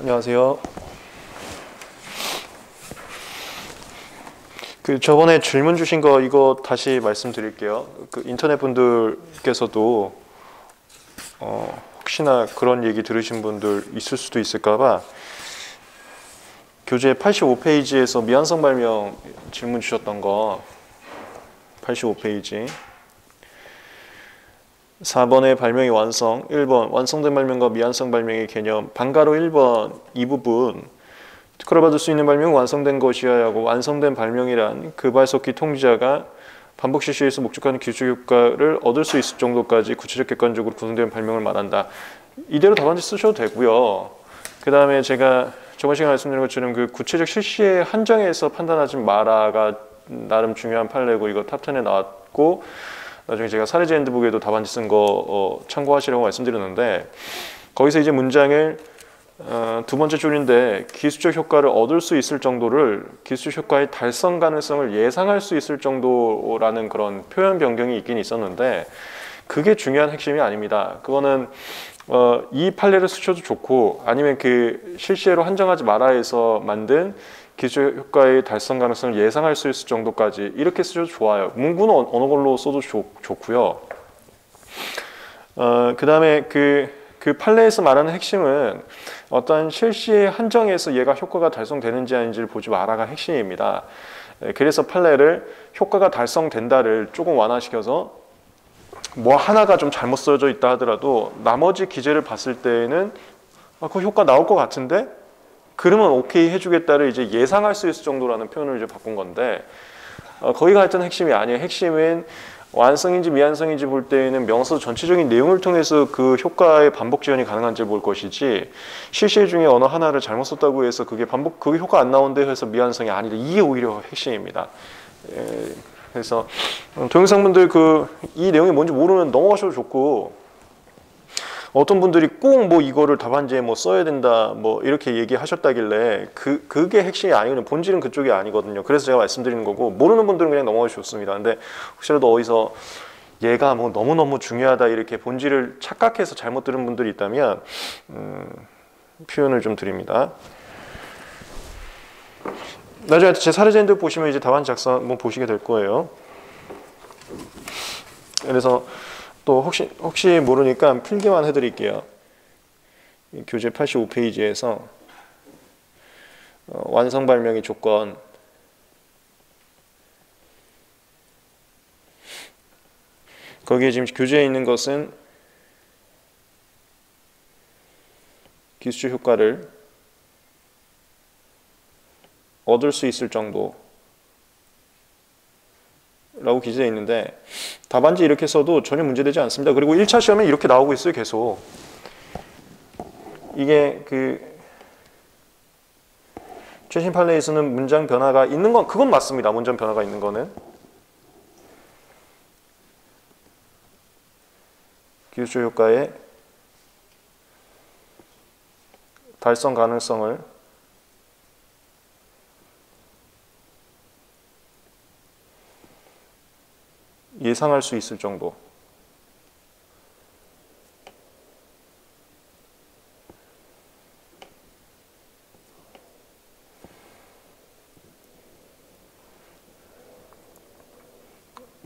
안녕하세요. 저번에 질문 주신 거 이거 다시 말씀드릴게요. 인터넷 분들께서도 혹시나 그런 얘기 들으신 분들 있을 수도 있을까봐 교재 85페이지에서 미완성 발명 질문 주셨던 거 85페이지 4번의 발명의 완성 1번 완성된 발명과 미완성 발명의 개념 방가로 1번 이 부분 특허를 받을 수 있는 발명은 완성된 것이어야 하고 완성된 발명이란 그 발석기 통지자가 반복 실시에서 목적하는 기술 효과를 얻을 수 있을 정도까지 구체적 객관적으로 구성된 발명을 말한다. 이대로 답안지 쓰셔도 되고요. 그 다음에 제가 저번 시간에 말씀드린 것처럼 그 구체적 실시에 한정해서 판단하지 마라가 나름 중요한 판례고 이거 탑10에 나왔고 나중에 제가 사례제 핸드북에도 답안지 쓴 거 참고하시라고 말씀드렸는데 거기서 이제 문장을 두 번째 줄인데 기술적 효과를 얻을 수 있을 정도를 기술적 효과의 달성 가능성을 예상할 수 있을 정도라는 그런 표현 변경이 있긴 있었는데 그게 중요한 핵심이 아닙니다. 그거는 이 판례를 쓰셔도 좋고 아니면 그 실시로 한정하지 마라 해서 만든 기술 효과의 달성 가능성을 예상할 수 있을 정도까지 이렇게 쓰셔도 좋아요. 문구는 어느 걸로 써도 좋고요. 그 다음에 그 판례에서 말하는 핵심은 어떤 실시에 한정해서 얘가 효과가 달성되는지 아닌지를 보지 마라가 핵심입니다. 그래서 판례를 효과가 달성된다를 조금 완화시켜서 뭐 하나가 좀 잘못 써져 있다 하더라도 나머지 기재를 봤을 때에는 그 효과 나올 것 같은데 그러면 오케이 해주겠다를 이제 예상할 수 있을 정도라는 표현을 이제 바꾼 건데 거기가 하여튼 핵심이 아니에요. 핵심은 완성인지 미완성인지 볼 때에는 명서 전체적인 내용을 통해서 그 효과의 반복 지연이 가능한지 볼 것이지 실시 중에 어느 하나를 잘못 썼다고 해서 그게 효과 안 나온대 해서 미완성이 아니다. 이게 오히려 핵심입니다. 그래서 동영상분들 이 내용이 뭔지 모르면 넘어가셔도 좋고 어떤 분들이 꼭 뭐 이거를 답안지에 뭐 써야 된다 뭐 이렇게 얘기하셨다길래 그게 핵심이 아니거든요. 본질은 그쪽이 아니거든요. 그래서 제가 말씀드리는 거고 모르는 분들은 그냥 넘어가셔도 좋습니다. 근데 혹시라도 어디서 얘가 뭐 너무너무 중요하다 이렇게 본질을 착각해서 잘못 들은 분들이 있다면 표현을 좀 드립니다. 나중에 제 사례제인들 보시면 이제 답안지 작성 한번 보시게 될 거예요. 그래서 또 혹시 모르니까 필기만 해드릴게요. 교재 85페이지에서 완성 발명의 조건 거기에 지금 교재에 있는 것은 기술적 효과를 얻을 수 있을 정도 라고 기재되어 있는데 답안지 이렇게 써도 전혀 문제되지 않습니다. 그리고 1차 시험에 이렇게 나오고 있어요. 계속 이게 최신 판례에서는 문장 변화가 있는 건 그건 맞습니다. 문장 변화가 있는 거는 기술적 효과의 달성 가능성을 예상할 수 있을 정도.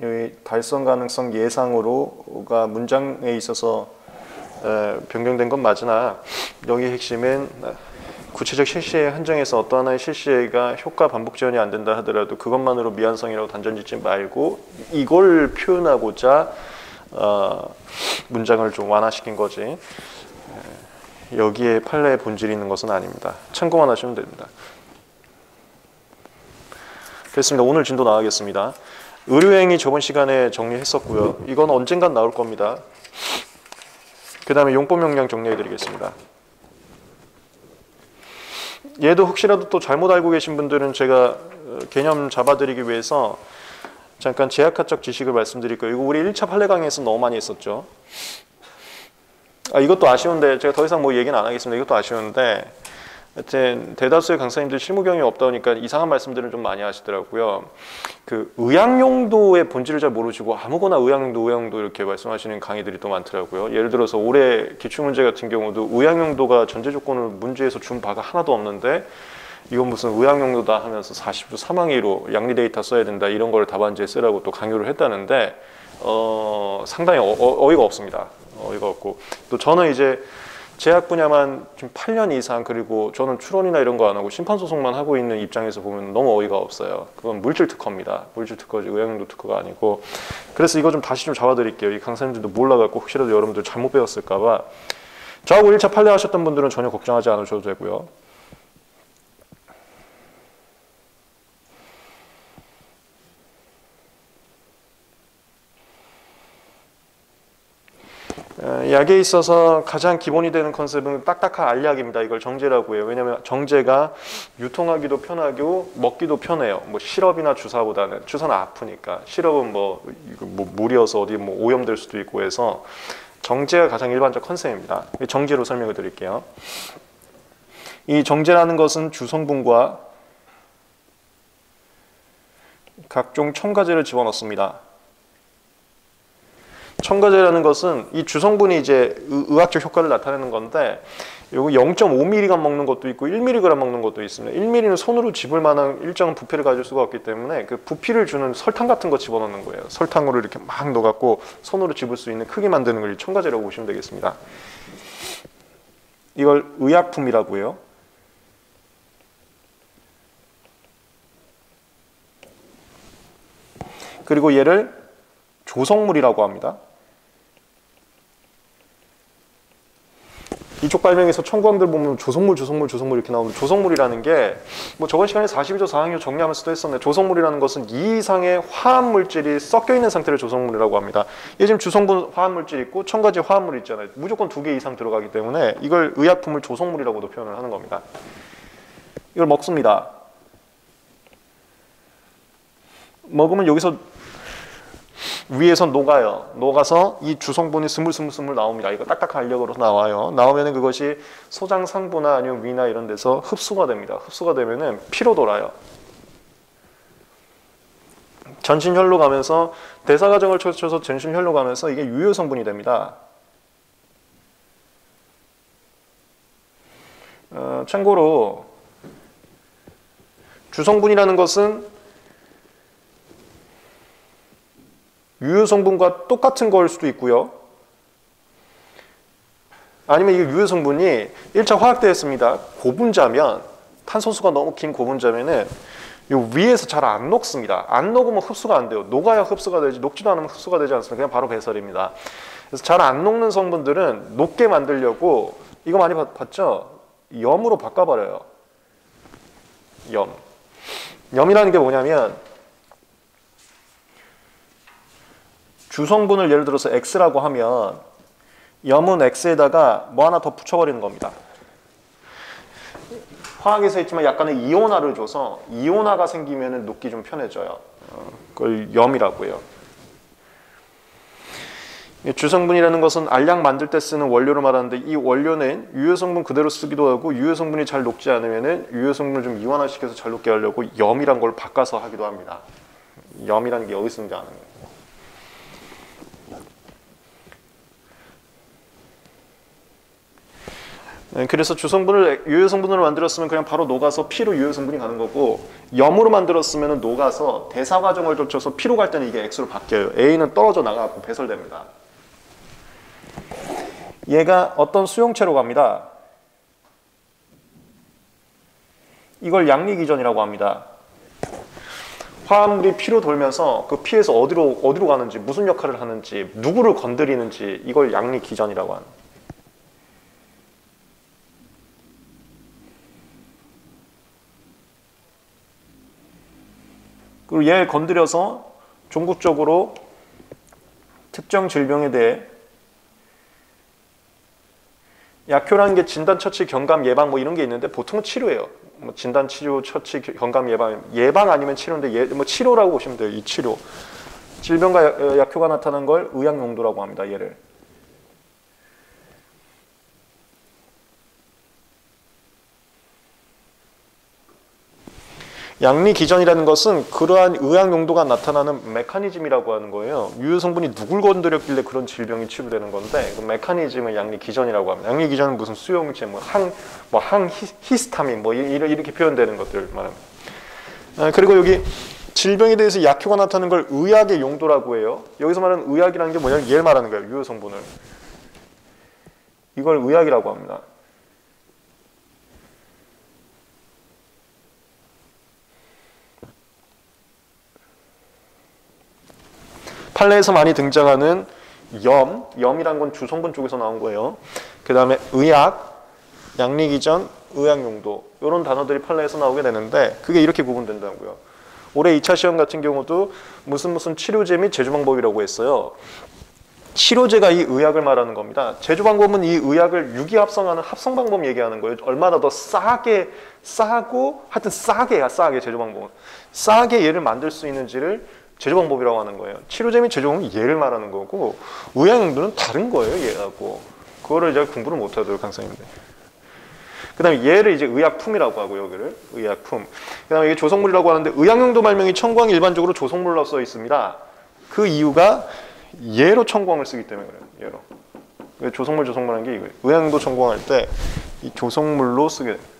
여기 달성 가능성 예상으로가 문장에 있어서 변경된 건 맞으나 여기 핵심은 구체적 실시에 한정해서 어떤 하나의 실시가 효과 반복 지연이 안 된다 하더라도 그것만으로 미완성이라고 단정 짓지 말고 이걸 표현하고자 문장을 좀 완화시킨 거지 여기에 판례의 본질이 있는 것은 아닙니다. 참고만 하시면 됩니다. 됐습니다. 오늘 진도 나가겠습니다. 의료행위 저번 시간에 정리했었고요. 이건 언젠간 나올 겁니다. 그 다음에 용법 명령 정리해 드리겠습니다. 얘도 혹시라도 또 잘못 알고 계신 분들은 제가 개념 잡아드리기 위해서 잠깐 제약학적 지식을 말씀드릴 거예요. 이거 우리 1차 판례 강의에서 너무 많이 했었죠. 이것도 아쉬운데 제가 더 이상 뭐 얘기는 안 하겠습니다. 이것도 아쉬운데 하여튼 대다수의 강사님들 실무 경험이 없다 보니까 이상한 말씀들을 좀 많이 하시더라고요. 그 의학용도의 본질을 잘 모르시고 아무거나 의학용도 이렇게 말씀하시는 강의들이 또 많더라고요. 예를 들어서 올해 기출문제 같은 경우도 의학용도가 전제 조건을 문제에서 준 바가 하나도 없는데 이건 무슨 의학용도다 하면서 40주 사망위로 양리 데이터 써야 된다 이런 걸 답안지에 쓰라고 또 강요를 했다는데 상당히 어이가 없습니다. 어이가 없고 또 저는 이제 제약 분야만 지금 8년 이상 그리고 저는 추론이나 이런 거 안 하고 심판소송만 하고 있는 입장에서 보면 너무 어이가 없어요. 그건 물질 특허입니다. 물질 특허지 의학용도 특허가 아니고. 그래서 이거 좀 다시 좀 잡아드릴게요. 이 강사님들도 몰라갖고 혹시라도 여러분들 잘못 배웠을까 봐. 저하고 1차 판례 하셨던 분들은 전혀 걱정하지 않으셔도 되고요. 약에 있어서 가장 기본이 되는 컨셉은 딱딱한 알약입니다. 이걸 정제라고 해요. 왜냐하면 정제가 유통하기도 편하고 먹기도 편해요. 뭐 시럽이나 주사보다는 주사는 아프니까 시럽은 뭐 물이어서 어디 뭐 오염될 수도 있고 해서 정제가 가장 일반적 컨셉입니다. 정제로 설명을 드릴게요. 이 정제라는 것은 주성분과 각종 첨가제를 집어넣습니다. 첨가제라는 것은 이 주성분이 이제 의학적 효과를 나타내는 건데 요거 0.5mg 먹는 것도 있고 1mg 먹는 것도 있습니다. 1mg는 손으로 집을 만한 일정한 부피를 가질 수가 없기 때문에 그 부피를 주는 설탕 같은 거 집어넣는 거예요. 설탕으로 이렇게 막 넣어갖고 손으로 집을 수 있는 크게 만드는 걸 첨가제라고 보시면 되겠습니다. 이걸 의약품이라고 해요. 그리고 얘를 조성물이라고 합니다. 이쪽 발명에서 첨구함들 보면 조성물 이렇게 나오는데 조성물이라는 게 뭐 저번 시간에 42조 4항 정리하면서도 했었는데 조성물이라는 것은 이 이상의 화합물질이 섞여 있는 상태를 조성물이라고 합니다. 얘 지금 주성분 화합물질 있고 첨가제 화합물 있잖아요. 무조건 2개 이상 들어가기 때문에 이걸 의약품을 조성물이라고도 표현을 하는 겁니다. 이걸 먹습니다. 먹으면 여기서 위에서 녹아요. 녹아서 이 주성분이 스물스물 나옵니다. 이거 딱딱한 알력으로 나와요. 나오면은 그것이 소장상부나 아니면 위나 이런 데서 흡수가 됩니다. 흡수가 되면은 피로 돌아요. 전신혈로 가면서 대사 과정을 거쳐서 전신혈로 가면서 이게 유효 성분이 됩니다. 참고로 주성분이라는 것은 유효 성분과 똑같은 거일 수도 있고요. 아니면 이게 유효 성분이 1차 화학대했습니다. 고분자면 탄소수가 너무 긴 고분자면은 요 위에서 잘 안 녹습니다. 안 녹으면 흡수가 안 돼요. 녹아야 흡수가 되지 녹지도 않으면 흡수가 되지 않습니다. 그냥 바로 배설입니다. 그래서 잘 안 녹는 성분들은 녹게 만들려고 이거 많이 봤죠? 염으로 바꿔버려요. 염이라는 게 뭐냐면 주성분을 예를 들어서 X라고 하면 염은 X에다가 뭐 하나 더 붙여버리는 겁니다. 화학에서 있지만 약간의 이온화를 줘서 이온화가 생기면 녹기 좀 편해져요. 그걸 염이라고 해요. 주성분이라는 것은 알약 만들 때 쓰는 원료를 말하는데 이 원료는 유효성분 그대로 쓰기도 하고 유효성분이 잘 녹지 않으면 유효성분을 좀 이완화시켜서 잘 녹게 하려고 염이란 걸 바꿔서 하기도 합니다. 염이라는 게 어디서 쓰는지 아는 거예요. 그래서 주성분을 유효성분으로 만들었으면 그냥 바로 녹아서 피로 유효성분이 가는 거고 염으로 만들었으면 녹아서 대사 과정을 거쳐서 피로 갈 때는 이게 X로 바뀌어요. A는 떨어져 나가고 배설됩니다. 얘가 어떤 수용체로 갑니다. 이걸 양리기전이라고 합니다. 화합물이 피로 돌면서 그 피에서 어디로 가는지 무슨 역할을 하는지 누구를 건드리는지 이걸 양리기전이라고 하는. 그리고 얘를 건드려서 종국적으로 특정 질병에 대해 약효라는 게 진단, 처치, 경감, 예방 뭐 이런 게 있는데 보통은 치료예요. 뭐 진단, 치료, 처치, 경감, 예방 아니면 치료인데 뭐 치료라고 보시면 돼요. 이 치료. 질병과 약효가 나타난 걸 의학 용도라고 합니다. 얘를. 양리 기전이라는 것은 그러한 의학 용도가 나타나는 메커니즘이라고 하는 거예요. 유효 성분이 누굴 건드렸길래 그런 질병이 치료되는 건데 그 메커니즘을 양리 기전이라고 합니다. 양리 기전은 무슨 수용체, 히스타민 이렇게 표현되는 것들 말합니다. 그리고 여기 질병에 대해서 약효가 나타나는 걸 의학의 용도라고 해요. 여기서 말하는 의학이라는 게 뭐냐면 얘를 말하는 거예요. 유효 성분을. 이걸 의학이라고 합니다. 판례에서 많이 등장하는 염이란 건 주성분 쪽에서 나온 거예요. 그 다음에 의학, 양리기전, 의학용도 이런 단어들이 판례에서 나오게 되는데 그게 이렇게 구분된다고요. 올해 2차 시험 같은 경우도 무슨 치료제 및 제조 방법이라고 했어요. 치료제가 이 의학을 말하는 겁니다. 제조 방법은 이 의학을 유기합성하는 합성 방법 얘기하는 거예요. 얼마나 더 싸고 하여튼 싸게 제조 방법은. 싸게 얘를 만들 수 있는지를 제조 방법이라고 하는 거예요. 치료제 및 제조 방법은 얘를 말하는 거고 의학용도는 다른 거예요. 얘하고. 그거를 이제 공부를 못 하도록 강사님들. 그 다음에 얘를 이제 의약품이라고 하고 여기를 의약품. 그 다음에 이게 조성물이라고 하는데 의학용도 말명이 청구항이 일반적으로 조성물로 써 있습니다. 그 이유가 얘로 청구항을 쓰기 때문에 그래요. 얘로. 조성물하는 게 이거예요. 의학용도 청구항할 때 이 조성물로 쓰게 돼요.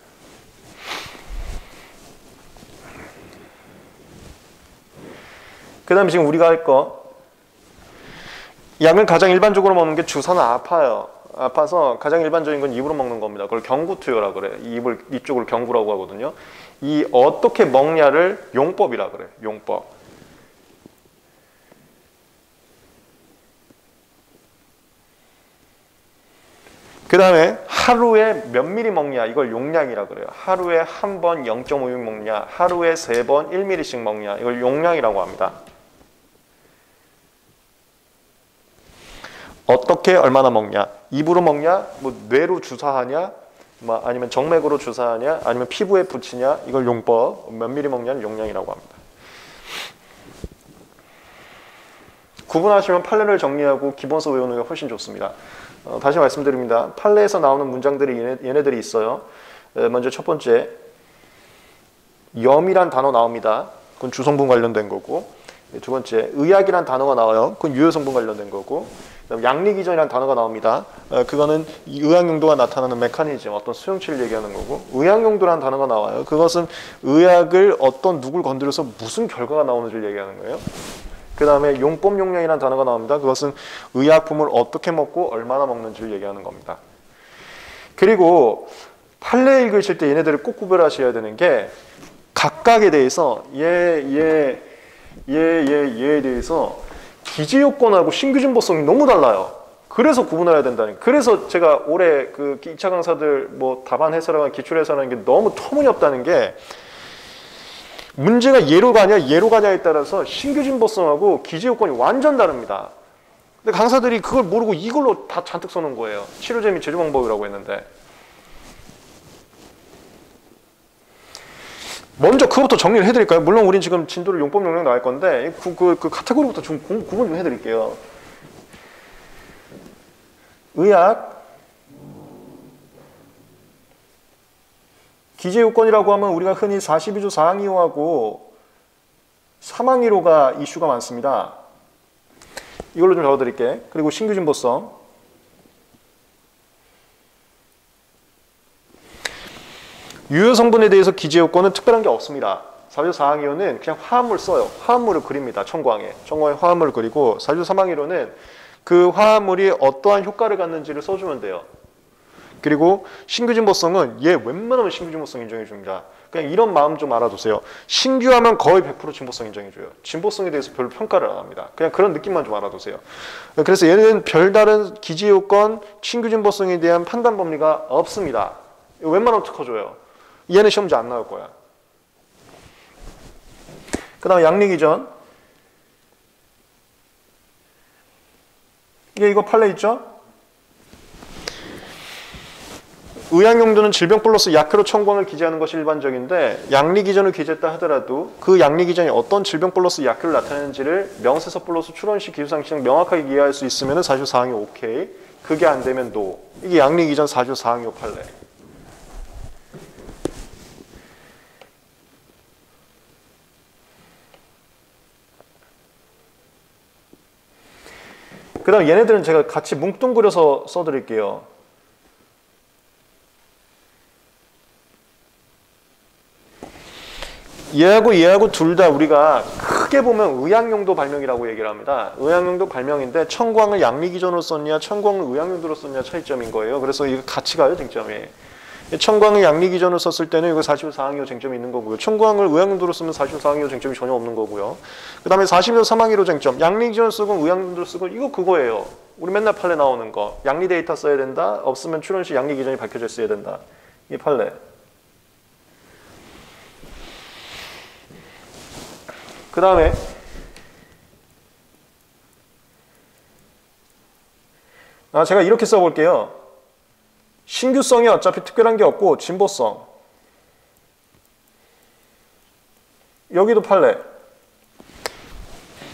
그 다음에 지금 우리가 할 거 약을 가장 일반적으로 먹는 게 주사는 아파서 가장 일반적인 건 입으로 먹는 겁니다. 그걸 경구투여라 그래. 이쪽을 경구라고 하거든요. 이 어떻게 먹냐를 용법이라 그래. 용법. 그 다음에 하루에 몇 미리 먹냐 이걸 용량이라 그래요. 하루에 한 번 0.5ml 먹냐, 하루에 3번 1ml씩 먹냐 이걸 용량이라고 합니다. 어떻게 얼마나 먹냐, 입으로 먹냐, 뇌로 주사하냐, 아니면 정맥으로 주사하냐, 아니면 피부에 붙이냐 이걸 용법, 몇 미리 먹냐는 용량이라고 합니다. 구분하시면 판례를 정리하고 기본서 외우는 게 훨씬 좋습니다. 다시 말씀드립니다. 판례에서 나오는 문장들이 얘네들이 있어요. 먼저 첫 번째 염이란 단어 나옵니다. 그건 주성분 관련된 거고, 두 번째 의학이란 단어가 나와요. 그건 유효성분 관련된 거고, 양리기전이라는 단어가 나옵니다. 그거는 의학용도가 나타나는 메커니즘, 어떤 수용체를 얘기하는 거고, 의학용도라는 단어가 나와요. 그것은 의학을 누굴 건드려서 무슨 결과가 나오는지를 얘기하는 거예요. 그 다음에 용법 용량이라는 단어가 나옵니다. 그것은 의약품을 어떻게 먹고 얼마나 먹는지를 얘기하는 겁니다. 그리고 판례 읽으실 때 얘네들을 꼭 구별하셔야 되는 게 각각에 대해서 얘에 대해서 기재요건하고 신규진보성이 너무 달라요. 그래서 구분해야 된다는. 그래서 제가 올해 그 2차 강사들 답안 해설하거나 기출 해설하는 게 너무 터무니없다는 게 문제가 얘로 가냐에 따라서 신규진보성하고 기재요건이 완전 다릅니다. 근데 강사들이 그걸 모르고 이걸로 다 잔뜩 써놓은 거예요. 치료제 및 제조 방법이라고 했는데. 먼저 그거부터 정리를 해드릴까요? 물론 우린 지금 진도를 용법 용량 나갈 건데 그 카테고리부터 좀 구분 좀 해드릴게요. 의학 기재요건이라고 하면 우리가 흔히 42조 사항이호하고 사망이호가 이슈가 많습니다. 이걸로 좀 적어드릴게. 그리고 신규진보성. 유효성분에 대해서 기재요건은 특별한 게 없습니다. 42조 사항이호는 그냥 화합물 써요. 화합물을 그립니다. 청구항에 화합물을 그리고 42조 사망이호는 그 화합물이 어떠한 효과를 갖는지를 써주면 돼요. 그리고 신규진보성은 얘 웬만하면 신규진보성 인정해 줍니다. 그냥 이런 마음 좀 알아두세요. 신규하면 거의 100% 진보성 인정해 줘요. 진보성에 대해서 별로 평가를 안 합니다. 그냥 그런 느낌만 좀 알아두세요. 그래서 얘는 별다른 기재요건, 신규진보성에 대한 판단 범위가 없습니다. 웬만하면 특허줘요. 얘는 시험지 안 나올 거야. 그 다음에 양리기전. 이거 판례 있죠? 의학용도는 질병 플러스 약효로 청구항을 기재하는 것이 일반적인데 양리기전을 기재했다 하더라도 그 양리기전이 어떤 질병 플러스 약효를 나타내는지를 명세서 플러스 출원시 기술상식 명확하게 이해할 수 있으면 사주 사항이 오케이. 그게 안 되면 노. 이게 양리기전 사주 사항이 판례. 그 다음 얘네들은 제가 같이 뭉뚱그려서 써드릴게요. 얘하고 둘 다 우리가 크게 보면 의학용도 발명이라고 얘기를 합니다. 의학용도 발명인데 청구항을 양리기전으로 썼냐 청구항을 의학용도로 썼냐 차이점인 거예요. 그래서 이거 같이 가요, 쟁점이. 청구항을 양리기전으로 썼을 때는 이거 45사항이요 쟁점이 있는 거고요. 청구항을 의학용도로 쓰면 45사항이요 쟁점이 전혀 없는 거고요. 그 다음에 45사항이로 쟁점. 양리기전을 쓰고 의학용도를 쓰고 이거 그거예요. 우리 맨날 판례 나오는 거. 양리 데이터 써야 된다. 없으면 출원 시 양리기전이 밝혀져 있어야 된다. 이 판례. 그 다음에 제가 이렇게 써볼게요. 신규성이 어차피 특별한 게 없고 진보성. 여기도 판례.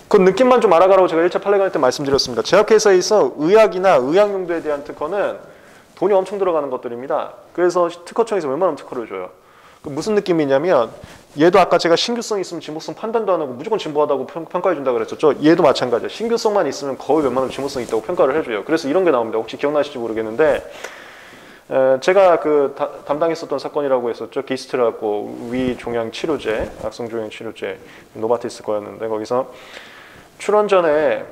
그 느낌만 좀 알아가라고 제가 1차 판례 강의 때 말씀드렸습니다. 제약회사에서 의학이나 의학용도에 대한 특허는 돈이 엄청 들어가는 것들입니다. 그래서 특허청에서 웬만하면 특허를 줘요. 무슨 느낌이냐면 얘도 아까 제가 신규성 있으면 진보성 판단도 안 하고 무조건 진보하다고 평가해 준다 그랬었죠. 얘도 마찬가지예요. 신규성만 있으면 거의 웬만하면 진보성 있다고 평가를 해줘요. 그래서 이런 게 나옵니다. 혹시 기억나실지 모르겠는데 제가 담당했었던 사건이라고 했었죠. 기스트라고 위종양 치료제, 악성 종양 치료제 노바티스 거였는데 거기서 출원 전에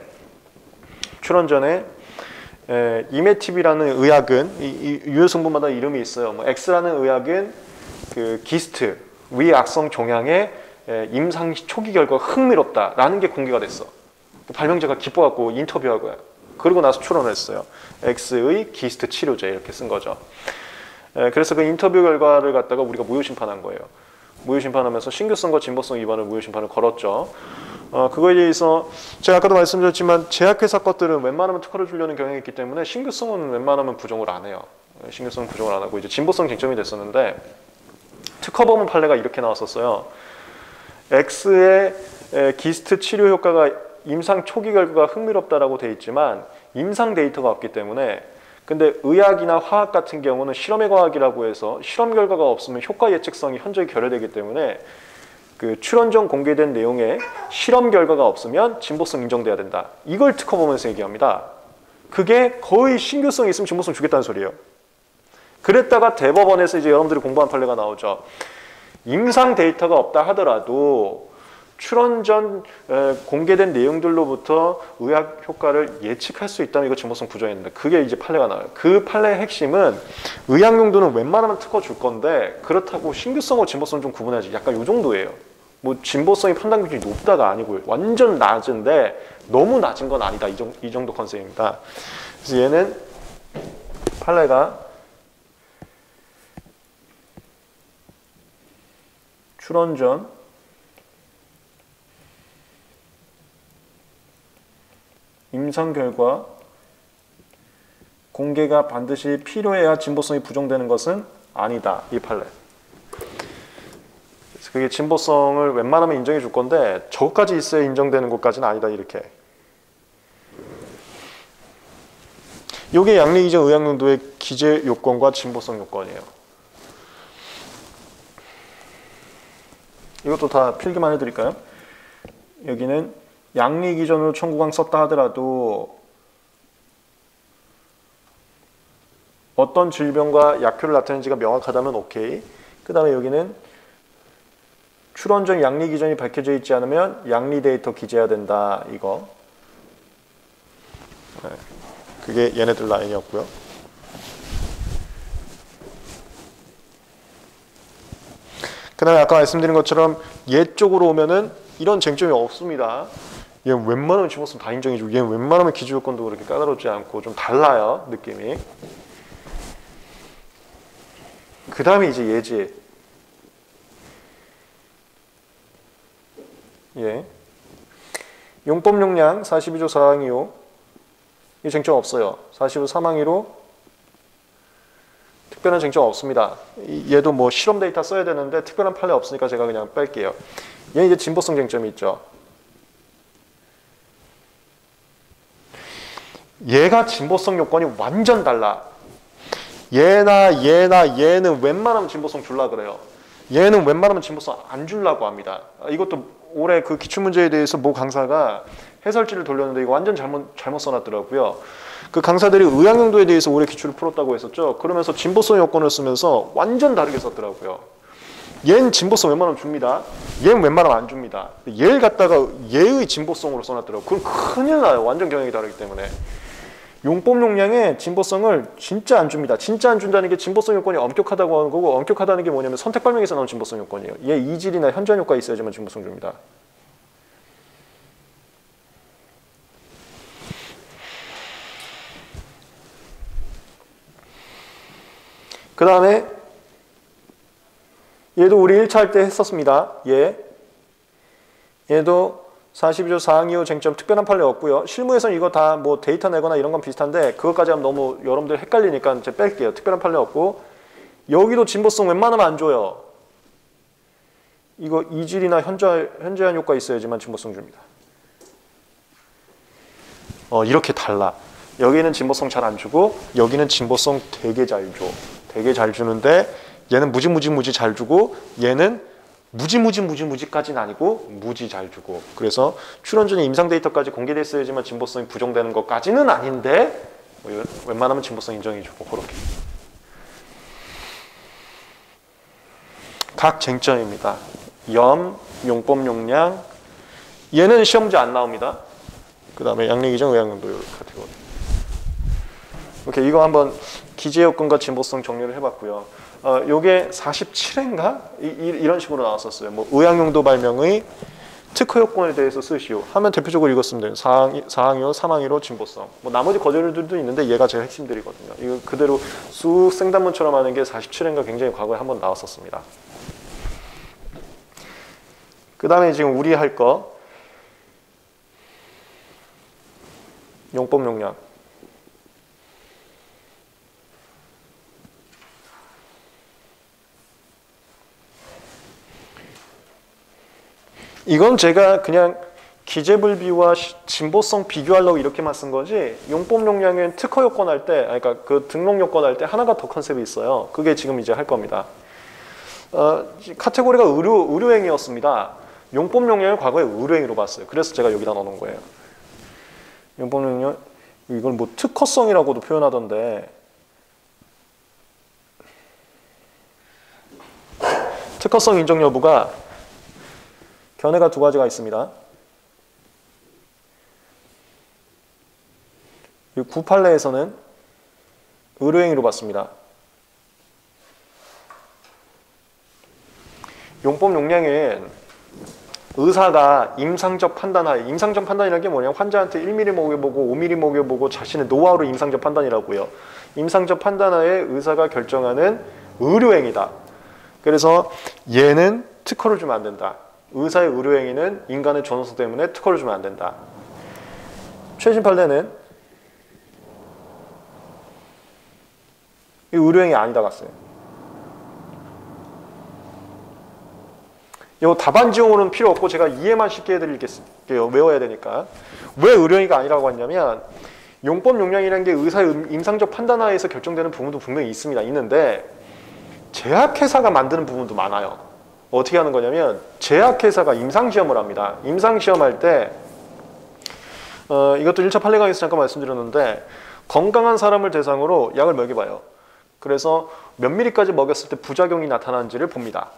이메팁이라는 의약은 이 유효 성분마다 이름이 있어요. 뭐 X라는 의약은 그 기스트 위악성 종양의 임상 초기 결과가 흥미롭다라는 게 공개가 됐어. 발명자가 기뻐갖고 인터뷰하고요. 그러고 나서 출원을 했어요. X의 기스트 치료제 이렇게 쓴 거죠. 그래서 그 인터뷰 결과를 갖다가 우리가 무효심판한 거예요. 무효심판하면서 신규성과 진보성 위반을 무효심판을 걸었죠. 그거에 대해서 제가 아까도 말씀드렸지만 제약회사 것들은 웬만하면 특허를 주려는 경향이 있기 때문에 신규성은 웬만하면 부정을 안 해요. 신규성은 부정을 안 하고 이제 진보성 쟁점이 됐었는데 특허법원 판례가 이렇게 나왔었어요. X의 기스트 치료 효과가 임상 초기 결과가 흥미롭다라고 돼 있지만 임상 데이터가 없기 때문에 근데 의학이나 화학 같은 경우는 실험의 과학이라고 해서 실험 결과가 없으면 효과 예측성이 현저히 결여되기 때문에 그 출원 전 공개된 내용에 실험 결과가 없으면 진보성 인정돼야 된다. 이걸 특허법원에서 얘기합니다. 그게 거의 신규성이 있으면 진보성 주겠다는 소리예요. 그랬다가 대법원에서 이제 여러분들이 공부한 판례가 나오죠. 임상 데이터가 없다 하더라도 출원 전 공개된 내용들로부터 의학 효과를 예측할 수 있다면 이거 진보성 부정했는데 그게 이제 판례가 나와요. 그 판례의 핵심은 의학용도는 웬만하면 특허 줄 건데 그렇다고 신규성과 진보성 좀 구분해야지. 약간 이 정도예요. 뭐 진보성이 판단 기준이 높다가 아니고 완전 낮은데 너무 낮은 건 아니다. 이 정도 컨셉입니다. 그래서 얘는 판례가 출원 전 임상 결과 공개가 반드시 필요해야 진보성이 부정되는 것은 아니다. 이 판례. 그래서 그게 진보성을 웬만하면 인정해 줄 건데 저것까지 있어야 인정되는 것까지는 아니다. 이렇게. 이게 양리기전 의학용도의 기재 요건과 진보성 요건이에요. 이것도 다 필기만 해드릴까요? 여기는 양리기전으로 청구강 썼다 하더라도 어떤 질병과 약효를 나타내는지가 명확하다면 오케이. 그 다음에 여기는 출원 전 양리기전이 밝혀져 있지 않으면 양리 데이터 기재해야 된다. 이거. 네. 그게 얘네들 라인이었고요. 그 다음에 아까 말씀드린 것처럼 얘 쪽으로 오면은 이런 쟁점이 없습니다. 얘는 웬만하면 집었으면 다 인정해주고 얘는 웬만하면 기준요건도 그렇게 까다롭지 않고 좀 달라요. 느낌이. 그 다음에 이제 예지. 예. 용법 용량 42조 4항2호 이 쟁점 없어요. 45 3항1호 특별한 쟁점 없습니다. 얘도 뭐 실험 데이터 써야 되는데 특별한 판례 없으니까 제가 그냥 뺄게요. 얘는 이제 진보성 쟁점이 있죠. 얘가 진보성 요건이 완전 달라. 얘는 웬만하면 진보성 줄라 그래요. 얘는 웬만하면 진보성 안 주려고 합니다. 이것도 올해 그 기출문제에 대해서 모 강사가 해설지를 돌렸는데 이거 완전 잘못 써놨더라고요. 그 강사들이 의학용도에 대해서 오래 기출을 풀었다고 했었죠. 그러면서 진보성 요건을 쓰면서 완전 다르게 썼더라고요. 얘는 진보성 웬만하면 줍니다. 얘는 웬만하면 안 줍니다. 얘를 갖다가 얘의 진보성으로 써놨더라고요. 그럼 큰일 나요. 완전 경향이 다르기 때문에. 용법 용량의 진보성을 진짜 안 줍니다. 진짜 안 준다는 게 진보성 요건이 엄격하다고 하는 거고, 엄격하다는 게 뭐냐면 선택 발명에서 나온 진보성 요건이에요. 얘 이질이나 현저한 효과가 있어야지만 진보성 줍니다. 그 다음에 얘도 우리 1차 할 때 했었습니다. 얘도 42조 사항이후 쟁점 특별한 판례 없고요. 실무에서는 이거 다 뭐 데이터 내거나 이런 건 비슷한데 그것까지 하면 너무 여러분들 헷갈리니까 이제 뺄게요. 특별한 판례 없고, 여기도 진보성 웬만하면 안 줘요. 이거 이질이나 현저한 효과 있어야지만 진보성 줍니다. 이렇게 달라. 여기는 진보성 잘 안 주고 여기는 진보성 되게 잘 줘. 되게 잘 주는데 얘는 무지 잘 주고 얘는 무지까지는 아니고 무지 잘 주고, 그래서 출원 전에 임상 데이터까지 공개됐어야지만 진보성이 부정되는 것까지는 아닌데 웬만하면 진보성 인정해주고. 그렇게 각 쟁점입니다. 용법 용량, 얘는 시험 문제 안 나옵니다. 그 다음에 양리기정 의학용도 카테고리. 오케이, 이거 한번 기재요건과 진보성 정리를 해봤고요. 요게 47회인가? 이런 식으로 나왔었어요. 뭐 의학용도 발명의 특허 요건에 대해서 쓰시오 하면 대표적으로 읽었으면 돼요. 사항이요, 사망이로 진보성. 뭐 나머지 거절들도 있는데 얘가 제일 핵심들이거든요. 이거 그대로 쑥 생단문처럼 하는 게 47회인가 굉장히 과거에 한번 나왔었습니다. 그 다음에 지금 우리 할 거 용법 용량. 이건 제가 그냥 기재불비와 진보성 비교하려고 이렇게만 쓴 거지, 용법 용량은 특허 요건 할 때, 그러니까 그 등록 요건 할 때 하나가 더 컨셉이 있어요. 그게 지금 이제 할 겁니다. 카테고리가 의료행위였습니다. 용법 용량을 과거에 의료행위로 봤어요. 그래서 제가 여기다 넣어놓은 거예요. 용법 용량, 이걸 뭐 특허성이라고도 표현하던데, 특허성 인정 여부가 견해가 두 가지가 있습니다. 이 구판례에서는 의료행위로 봤습니다. 용법 용량은 의사가 임상적 판단하에, 임상적 판단이라는 게 뭐냐면 환자한테 1mm 먹여보고 5mm 먹여보고 자신의 노하우로 임상적 판단이라고요. 임상적 판단하에 의사가 결정하는 의료행위다. 그래서 얘는 특허를 주면 안 된다. 의사의 의료행위는 인간의 존엄성 때문에 특허를 주면 안 된다. 최신 판례는 이 의료행위 아니다 갔어요. 이 답안지용으로는 필요 없고 제가 이해만 쉽게 해드릴게요. 외워야 되니까. 왜 의료행위가 아니라고 했냐면 용법 용량이라는 게 의사의 임상적 판단하에서 결정되는 부분도 분명히 있는데 제약회사가 만드는 부분도 많아요. 어떻게 하는 거냐면 제약회사가 임상시험을 합니다. 임상시험할 때 이것도 1차 판례강에서 잠깐 말씀드렸는데 건강한 사람을 대상으로 약을 먹여봐요. 그래서 몇 미리까지 먹였을 때 부작용이 나타나는지를 봅니다.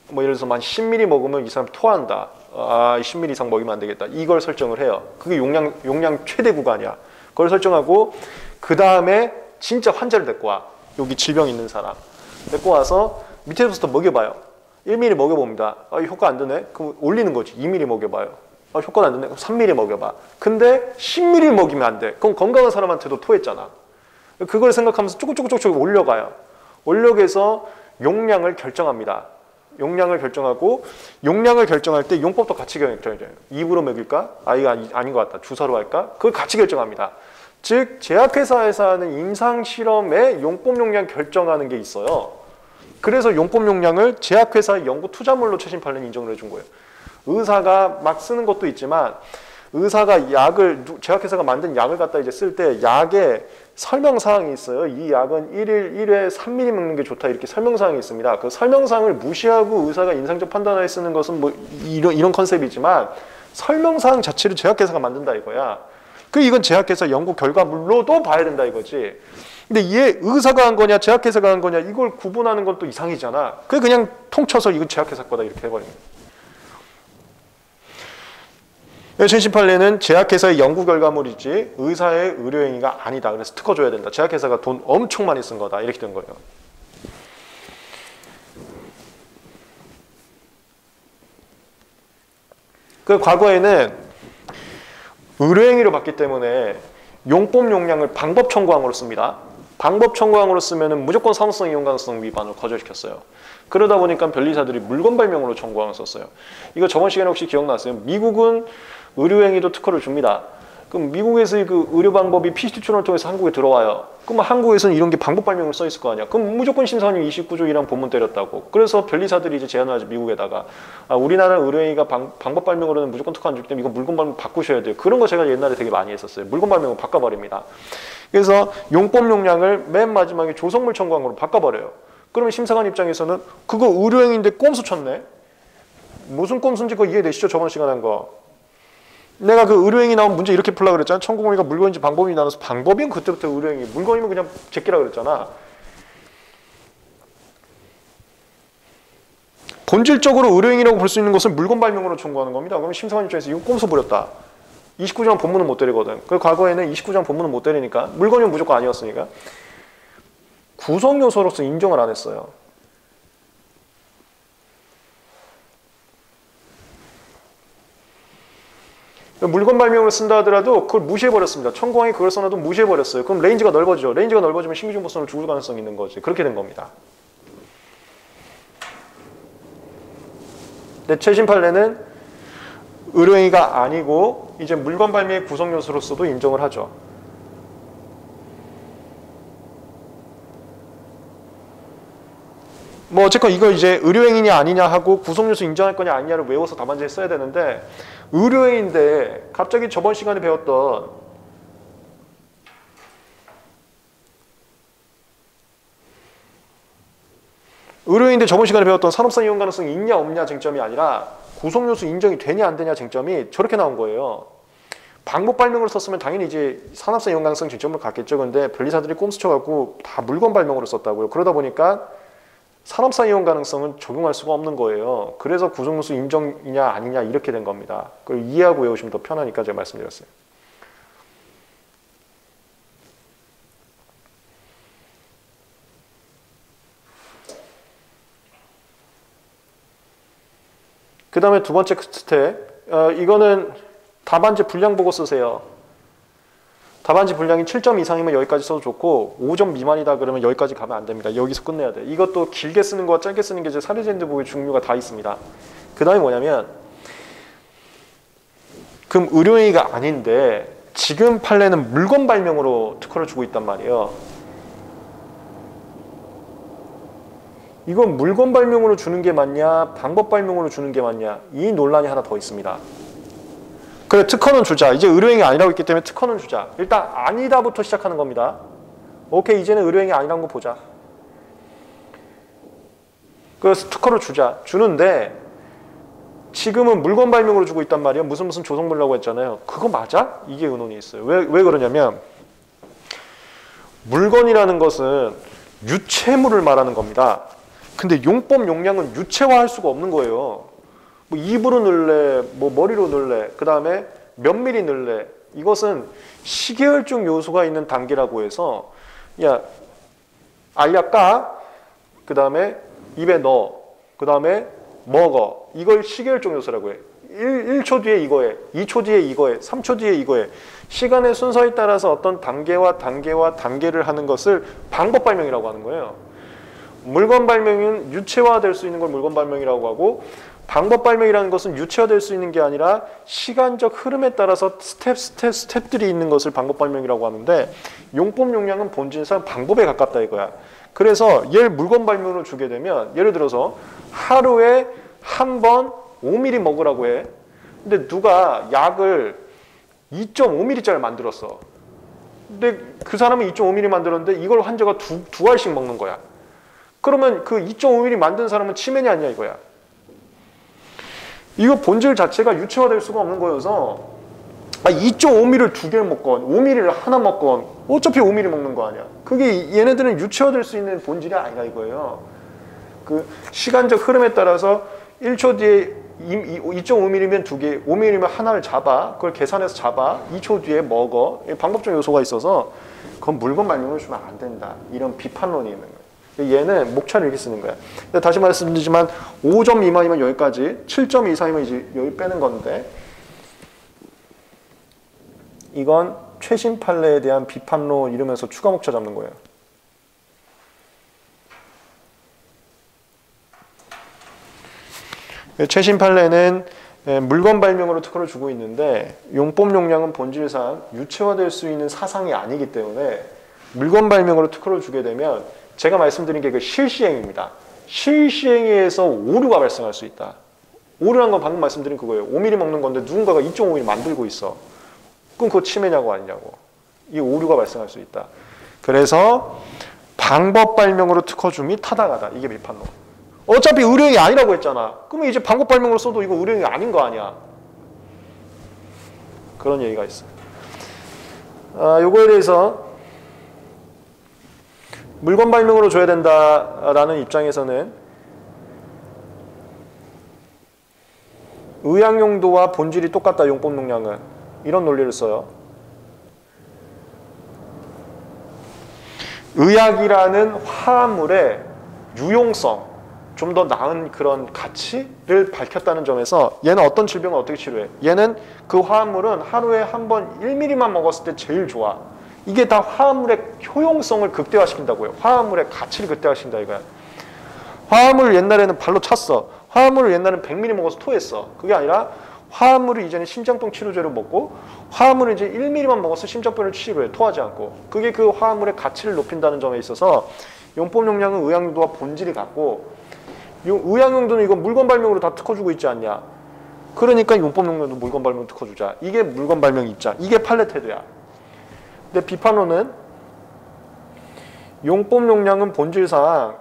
뭐 예를 들어서 만 10ml 먹으면 이 사람 토한다. 10ml 이상 먹이면 안 되겠다. 이걸 설정을 해요. 그게 용량 최대 구간이야. 그걸 설정하고 그 다음에 진짜 환자를 데리고 와. 여기 질병 있는 사람 데리고 와서 밑에서부터 먹여봐요. 1mm 먹여봅니다. 효과 안 되네? 그럼 올리는 거지. 2mm 먹여봐요. 효과가 안 되네? 그럼 3mm 먹여봐. 근데 10mm 먹이면 안 돼. 그럼 건강한 사람한테도 토했잖아. 그걸 생각하면서 조금 올려가요. 올려가서 용량을 결정합니다. 용량을 결정하고, 용량을 결정할 때 용법도 같이 결정해요. 입으로 먹일까? 이거 아닌 것 같다. 주사로 할까? 그걸 같이 결정합니다. 즉 제약회사에서 하는 임상실험에 용법 용량 결정하는 게 있어요. 그래서 용법 용량을 제약회사의 연구 투자물로 최신 판례는 인정을 해준 거예요. 의사가 막 쓰는 것도 있지만 의사가 제약회사가 만든 약을 갖다 이제 쓸 때 약에 설명사항이 있어요. 이 약은 1회 3mm 먹는 게 좋다 이렇게 설명사항이 있습니다. 그 설명사항을 무시하고 의사가 임상적 판단하에 쓰는 것은 뭐 이런 컨셉이지만 설명사항 자체를 제약회사가 만든다 이거야. 이건 제약회사 연구 결과물로도 봐야 된다 이거지. 근데 얘 의사가 한 거냐 제약회사가 한 거냐 이걸 구분하는 건 또 이상이잖아. 그냥 통쳐서 이건 제약회사 거다 이렇게 해버리는 거야. 최신 판례는 제약회사의 연구 결과물이지 의사의 의료행위가 아니다. 그래서 특허 줘야 된다. 제약회사가 돈 엄청 많이 쓴 거다. 이렇게 된 거예요. 과거에는 의료행위로 봤기 때문에 용법 용량을 방법 청구항으로 씁니다. 방법 청구항으로 쓰면은 무조건 사무성 이용 가능성 위반을 거절시켰어요. 그러다 보니까 변리사들이 물건 발명으로 청구항을 썼어요. 이거 저번 시간에 혹시 기억나세요? 미국은 의료행위도 특허를 줍니다. 그럼 미국에서의 그 의료 방법이 PCT 출원을 통해서 한국에 들어와요. 그럼 한국에서는 이런 게 방법 발명으로 써 있을 거 아니야. 그럼 무조건 심사원이 29조 1항 본문 때렸다고. 그래서 변리사들이 이제 제안을 하죠. 미국에다가. 우리나라 의료행위가 방법 발명으로는 무조건 특허 안 주기 때문에 이거 물건 발명 바꾸셔야 돼요. 그런 거 제가 옛날에 되게 많이 했었어요. 물건 발명을 바꿔버립니다. 그래서 용법 용량을 맨 마지막에 조성물 청구항으로 바꿔버려요. 그러면 심사관 입장에서는 그거 의료행위인데 꼼수 쳤네. 무슨 꼼수인지 그거 이해되시죠? 저번 시간에 한 거. 내가 그 의료행위 나온 문제 이렇게 풀려고 그랬잖아. 천공원이가 물건인지 방법이 나눠서 방법인 그때부터 의료행위. 물건이면 그냥 제끼라 그랬잖아. 본질적으로 의료행위라고 볼 수 있는 것을 물건 발명으로 청구하는 겁니다. 그러면 심사관 입장에서 이거 꼼수 부렸다. 29장 본문은 못 때리거든. 그 과거에는 29장 본문은 못 때리니까 물건이면 무조건 아니었으니까 구성 요소로서 인정을 안 했어요. 물건 발명을 쓴다 하더라도 그걸 무시해버렸습니다. 천공항이 그걸 써놔도 무시해버렸어요. 그럼 레인지가 넓어지죠. 레인지가 넓어지면 신규정보성을 죽을 가능성이 있는 거지. 그렇게 된 겁니다. 근데 최신 판례는 의료행위가 아니고 이제 물건 발명의 구성 요소로서도 인정을 하죠. 뭐 어쨌건 이거 이제 의료행위냐 아니냐 하고 구성 요소 인정할 거냐 아니냐를 외워서 답안지에 써야 되는데 의료행위인데 갑자기 저번 시간에 배웠던 의료행위인데 저번 시간에 배웠던 산업상 이용 가능성이 있냐 없냐 쟁점이 아니라 구성 요소 인정이 되냐 안 되냐 쟁점이 저렇게 나온 거예요. 방법 발명으로 썼으면 당연히 이제 산업상 이용 가능성 쟁점을 갖겠죠. 근데 변리사들이 꼼수 쳐갖고 다 물건 발명으로 썼다고요. 그러다 보니까 산업상 이용 가능성은 적용할 수가 없는 거예요. 그래서 구성요소 인정이냐 아니냐 이렇게 된 겁니다. 그걸 이해하고 외우시면 더 편하니까 제가 말씀드렸어요. 그 다음에 두 번째 스텝, 이거는 답안지 분량 보고 쓰세요. 답안지 분량이 7점 이상이면 여기까지 써도 좋고 5점 미만이다 그러면 여기까지 가면 안 됩니다. 여기서 끝내야 돼. 이것도 길게 쓰는 거와 짧게 쓰는 게 이제 사례제인데 보기 종류가 다 있습니다. 그 다음에 뭐냐면 그럼 의료행위가 아닌데 지금 판례는 물건 발명으로 특허를 주고 있단 말이에요. 이건 물건 발명으로 주는 게 맞냐 방법 발명으로 주는 게 맞냐 이 논란이 하나 더 있습니다. 그래 특허는 주자. 이제 의료행위 아니라고 했기 때문에 특허는 주자. 일단 아니다부터 시작하는 겁니다. 오케이 이제는 의료행위 아니라는 거 보자. 그래서 특허를 주자. 주는데 지금은 물건 발명으로 주고 있단 말이에요. 무슨 조성물이라고 했잖아요. 그거 맞아? 이게 의논이 있어요. 왜 그러냐면 물건이라는 것은 유체물을 말하는 겁니다. 근데 용법 용량은 유체화할 수가 없는 거예요. 뭐 입으로 넣을래, 뭐 머리로 넣을래, 그 다음에 몇 미리 넣을래. 이것은 시계혈중 요소가 있는 단계라고 해서 야 알약 까, 그 다음에 입에 넣어, 그 다음에 먹어. 이걸 시계혈중 요소라고 해. 1초 뒤에 이거 해, 2초 뒤에 이거 해, 3초 뒤에 이거 해. 시간의 순서에 따라서 어떤 단계를 하는 것을 방법 발명이라고 하는 거예요. 물건 발명은 유체화될 수 있는 걸 물건 발명이라고 하고 방법 발명이라는 것은 유체화될 수 있는 게 아니라 시간적 흐름에 따라서 스텝들이 있는 것을 방법 발명이라고 하는데 용법 용량은 본질상 방법에 가깝다 이거야. 그래서 얘를 물건 발명으로 주게 되면 예를 들어서 하루에 한 번 5ml 먹으라고 해. 근데 누가 약을 2.5ml짜리 만들었어. 근데 그 사람은 2.5ml 만들었는데 이걸 환자가 두 알씩 먹는 거야. 그러면 그 2.5ml 만든 사람은 치매냐 아니냐 이거야. 이거 본질 자체가 유체화될 수가 없는 거여서 2.5mm를 2개를 먹건 5mm를 하나 먹건 어차피 5mm 먹는 거 아니야. 그게 얘네들은 유체화될 수 있는 본질이 아니라 이거예요. 그 시간적 흐름에 따라서 1초 뒤에 2.5mm면 2개, 5mm면 하나를 잡아. 그걸 계산해서 잡아. 2초 뒤에 먹어. 방법적 요소가 있어서 그건 물건 발명을 주면 안 된다. 이런 비판론이 있는 거예요. 얘는 목차를 이렇게 쓰는 거야. 다시 말씀드리지만 5점 미만이면 여기까지, 7점 이상이면 이제 여기 빼는 건데 이건 최신 판례에 대한 비판론 이러면서 추가 목차 잡는 거예요. 최신 판례는 물건 발명으로 특허를 주고 있는데 용법 용량은 본질상 유체화될 수 있는 사상이 아니기 때문에 물건 발명으로 특허를 주게 되면 제가 말씀드린 게 그 실시행입니다. 실시행에서 오류가 발생할 수 있다. 오류란 건 방금 말씀드린 그거예요. 5mm 먹는 건데 누군가가 2.5mm 만들고 있어. 그럼 그거 침해냐고 아니냐고. 이 오류가 발생할 수 있다. 그래서 방법 발명으로 특허 줌이 타당하다. 이게 비판론. 어차피 의료행위 아니라고 했잖아. 그러면 이제 방법 발명으로 써도 이거 의료행위 아닌 거 아니야. 그런 얘기가 있어요. 요거에 대해서 물건 발명으로 줘야 된다라는 입장에서는 의학 용도와 본질이 똑같다. 용법 용량은. 이런 논리를 써요. 의학이라는 화합물의 유용성, 좀 더 나은 그런 가치를 밝혔다는 점에서 얘는 어떤 질병을 어떻게 치료해? 얘는 그 화합물은 하루에 한 번 1mm만 먹었을 때 제일 좋아. 이게 다 화합물의 효용성을 극대화시킨다고요. 화합물의 가치를 극대화시킨다 이거야. 화합물을 옛날에는 발로 찼어. 화합물을 옛날에는 100ml 먹어서 토했어. 그게 아니라 화합물을 이제는 심장병 치료제로 먹고 화합물을 이제 1mm만 먹어서 심장병을 치료해. 토하지 않고. 그게 그 화합물의 가치를 높인다는 점에 있어서 용법 용량은 의학용도와 본질이 같고 의학용도는 이건 물건 발명으로 다 특허주고 있지 않냐. 그러니까 용법 용량도 물건 발명 특허주자. 이게 물건 발명 입장. 이게 판례 태도야. 근데 비판론은 용법 용량은 본질상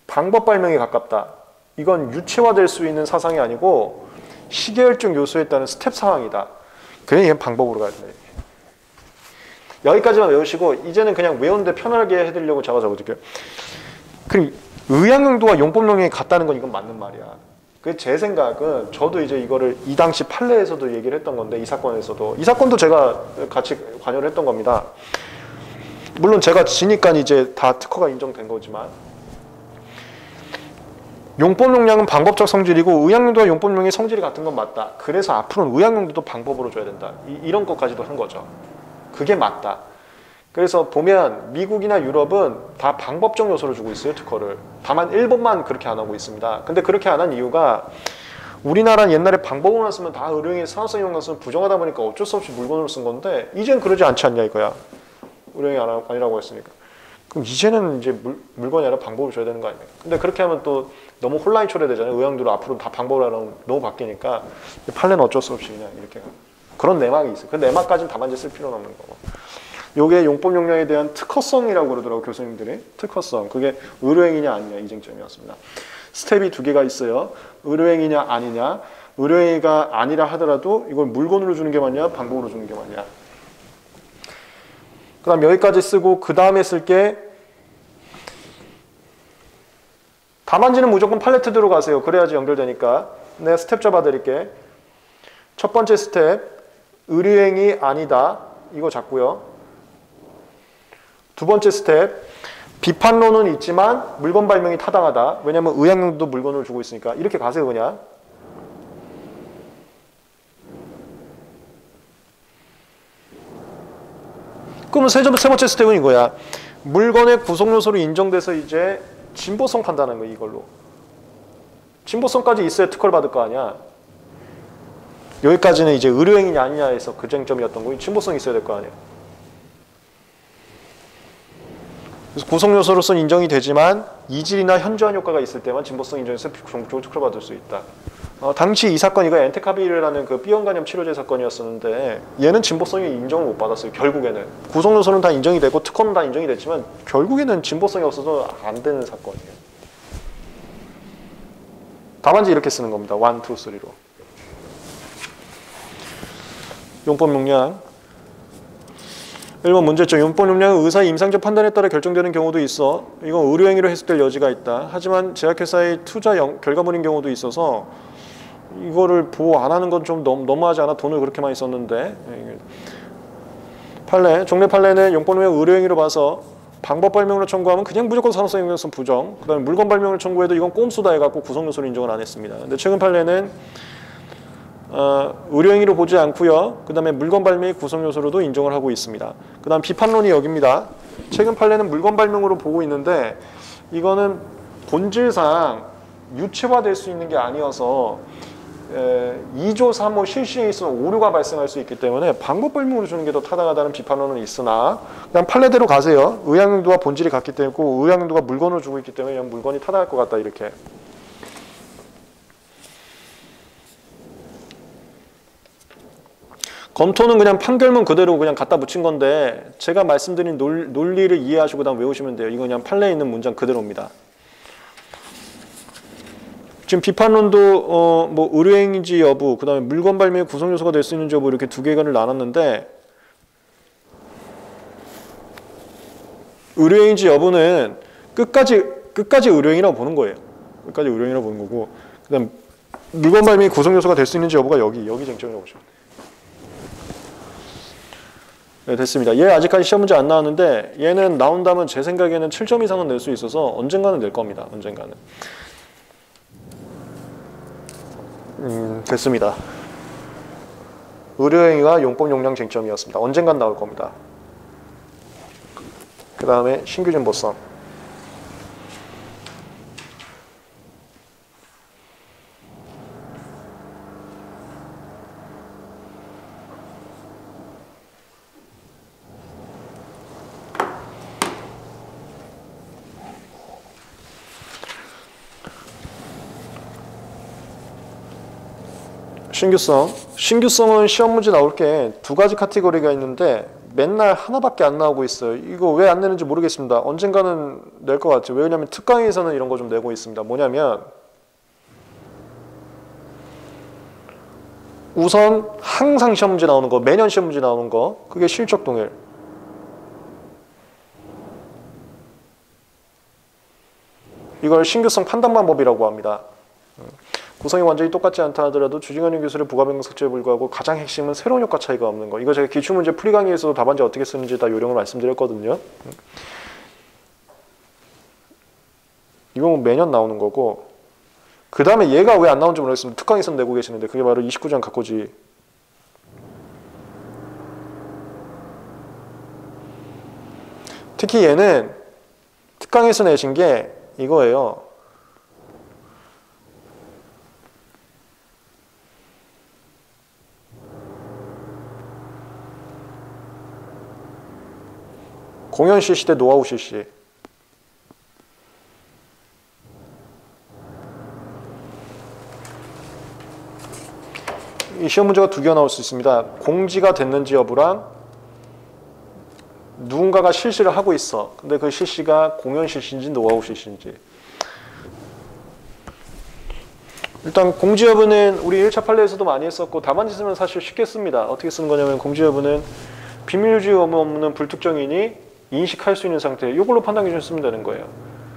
방법 발명에 가깝다. 이건 유체화될 수 있는 사상이 아니고 시계열증 요소에 따른 스텝 상황이다. 그래 얘는 방법으로 가야 된다. 여기까지만 외우시고 이제는 그냥 외우는데 편하게 해드리려고 제가 적어줄게요. 그럼 의학용도와 용법 용량이 같다는 건 이건 맞는 말이야. 그 제 생각은 저도 이제 이거를 이 당시 판례에서도 얘기를 했던 건데 이 사건도 제가 같이 관여를 했던 겁니다. 물론 제가 지니까 이제 다 특허가 인정된 거지만 용법 용량은 방법적 성질이고 의학용도와 용법 용량의 성질이 같은 건 맞다. 그래서 앞으로는 의학용도도 방법으로 줘야 된다. 이런 것까지도 한 거죠. 그게 맞다. 그래서 보면 미국이나 유럽은 다 방법적 요소를 주고 있어요. 특허를. 다만 일본만 그렇게 안 하고 있습니다. 근데 그렇게 안 한 이유가 우리나라는 옛날에 방법으로만 쓰면 다 의료행위 산업성 이용만 쓰면 부정하다 보니까 어쩔 수 없이 물건으로 쓴 건데 이젠 그러지 않지 않냐 이거야. 의료행위 아니라고 했으니까. 그럼 이제는 이제 물건이 아니라 방법을 줘야 되는 거 아니에요. 근데 그렇게 하면 또 너무 혼란이 초래되잖아요. 의학도로 앞으로 다 방법을 하려면 너무 바뀌니까 판례는 어쩔 수 없이 그냥 이렇게 그런 내막이 있어요. 그 내막까지는 답안지에 쓸 필요는 없는 거고. 요게 용법 용량에 대한 특허성이라고 그러더라고요. 교수님들이. 특허성. 그게 의료행위냐 아니냐 이 쟁점이었습니다. 스텝이 두 개가 있어요. 의료행위냐 아니냐. 의료행위가 아니라 하더라도 이걸 물건으로 주는 게 맞냐 방법으로 주는 게 맞냐. 그 다음 여기까지 쓰고 그 다음에 쓸게 답안지는 무조건 팔레트대로 가세요. 그래야지 연결되니까. 내가 스텝 잡아드릴게. 첫 번째 스텝 의료행위 아니다. 이거 잡고요. 두 번째 스텝 비판론은 있지만 물건 발명이 타당하다. 왜냐하면 의학용도 물건을 주고 있으니까. 이렇게 가세요 그냥. 그러면 세 번째 스텝은 이거야. 물건의 구성요소로 인정돼서 이제 진보성 판단하는 거야 이걸로. 진보성까지 있어야 특허를 받을 거 아니야. 여기까지는 이제 의료행위냐 아니냐에서 그 쟁점이었던 거고 진보성이 있어야 될 거 아니야. 그래서 구성요소로서는 인정이 되지만 이질이나 현저한 효과가 있을 때만 진보성 인정해서 종국적으로 특허를 받을 수 있다. 당시 이 사건 이거 엔테카비르라는 그 B형 간염 치료제 사건이었었는데 얘는 진보성이 인정을 못 받았어요. 결국에는 구성요소는 다 인정이 되고 특허는 다 인정이 됐지만 결국에는 진보성이 없어서 안 되는 사건이에요. 답안지 이렇게 쓰는 겁니다. 1, 2, 3로. 용법 용량. 1번 문제점. 용법 용량은 의사의 임상적 판단에 따라 결정되는 경우도 있어. 이건 의료행위로 해석될 여지가 있다. 하지만 제약회사의 투자 결과물인 경우도 있어서 이거를 보호 안 하는 건 좀 너무하지 않아? 돈을 그렇게 많이 썼는데. 판례. 종래 판례는 용법 용량 의료행위로 봐서 방법 발명으로 청구하면 그냥 무조건 산업성 영향성 부정. 그 다음에 물건 발명을 청구해도 이건 꼼수다 해갖고 구성요소를 인정을 안 했습니다. 근데 최근 판례는 의료행위로 보지 않고요. 그 다음에 물건 발명의 구성요소로도 인정을 하고 있습니다. 그 다음 비판론이 여기입니다. 최근 판례는 물건 발명으로 보고 있는데 이거는 본질상 유체화될 수 있는 게 아니어서 2조 3호 실시에 있으면 오류가 발생할 수 있기 때문에 방법 발명으로 주는 게 더 타당하다는 비판론은 있으나 그냥 판례대로 가세요. 의약용도와 본질이 같기 때문에 의약용도가 물건을 주고 있기 때문에 그냥 물건이 타당할 것 같다 이렇게. 검토는 그냥 판결문 그대로 그냥 갖다 붙인 건데 제가 말씀드린 논리를 이해하시고 그다음 외우시면 돼요. 이거 그냥 판례에 있는 문장 그대로입니다. 지금 비판론도 뭐 의료행위인지 여부, 그 다음에 물건 발명의 구성 요소가 될 수 있는지 여부 이렇게 두 개를 나눴는데 의료행위인지 여부는 끝까지 의료행위라고 보는 거예요. 끝까지 의료행위라고 보는 거고, 그다음 물건 발명의 구성 요소가 될 수 있는지 여부가 여기 쟁점이라고 보시면 돼요. 네, 됐습니다. 얘 아직까지 시험 문제 안 나왔는데 얘는 나온다면 제 생각에는 7점 이상은 낼 수 있어서 언젠가는 낼 겁니다. 언젠가는. 됐습니다. 의료행위와 용법 용량 쟁점이었습니다. 언젠간 나올 겁니다. 그 다음에 신규 진보성. 신규성은 시험 문제 나올 게 두 가지 카테고리가 있는데 맨날 하나밖에 안 나오고 있어요. 이거 왜 안 내는지 모르겠습니다. 언젠가는 낼 것 같죠. 왜냐면 특강에서는 이런 거 좀 내고 있습니다. 뭐냐면 우선 항상 시험 문제 나오는 거, 매년 시험 문제 나오는 거, 그게 실적 동일. 이걸 신규성 판단 방법이라고 합니다. 구성이 완전히 똑같지 않다 하더라도 주징하는 기술의 부가 변경 삭제에 불구하고 가장 핵심은 새로운 효과 차이가 없는 거. 이거 제가 기출문제 풀이 강의에서도 답안지 어떻게 쓰는지 다 요령을 말씀드렸거든요. 이건 매년 나오는 거고, 그 다음에 얘가 왜 안 나오는지 모르겠습니다. 특강에서 내고 계시는데 그게 바로 29장 갖고지. 특히 얘는 특강에서 내신 게 이거예요. 공연 실시 대 노하우 실시. 이 시험 문제가 두 개가 나올 수 있습니다. 공지가 됐는지 여부랑 누군가가 실시를 하고 있어. 근데 그 실시가 공연 실시인지 노하우 실시인지. 일단 공지 여부는 우리 1차 판례에서도 많이 했었고 답안지 쓰면 사실 쉽게 씁니다. 어떻게 쓰는 거냐면 공지 여부는 비밀 유지 의무 없는 불특정인이 인식할 수 있는 상태, 이걸로 판단 기준을 쓰면 되는 거예요.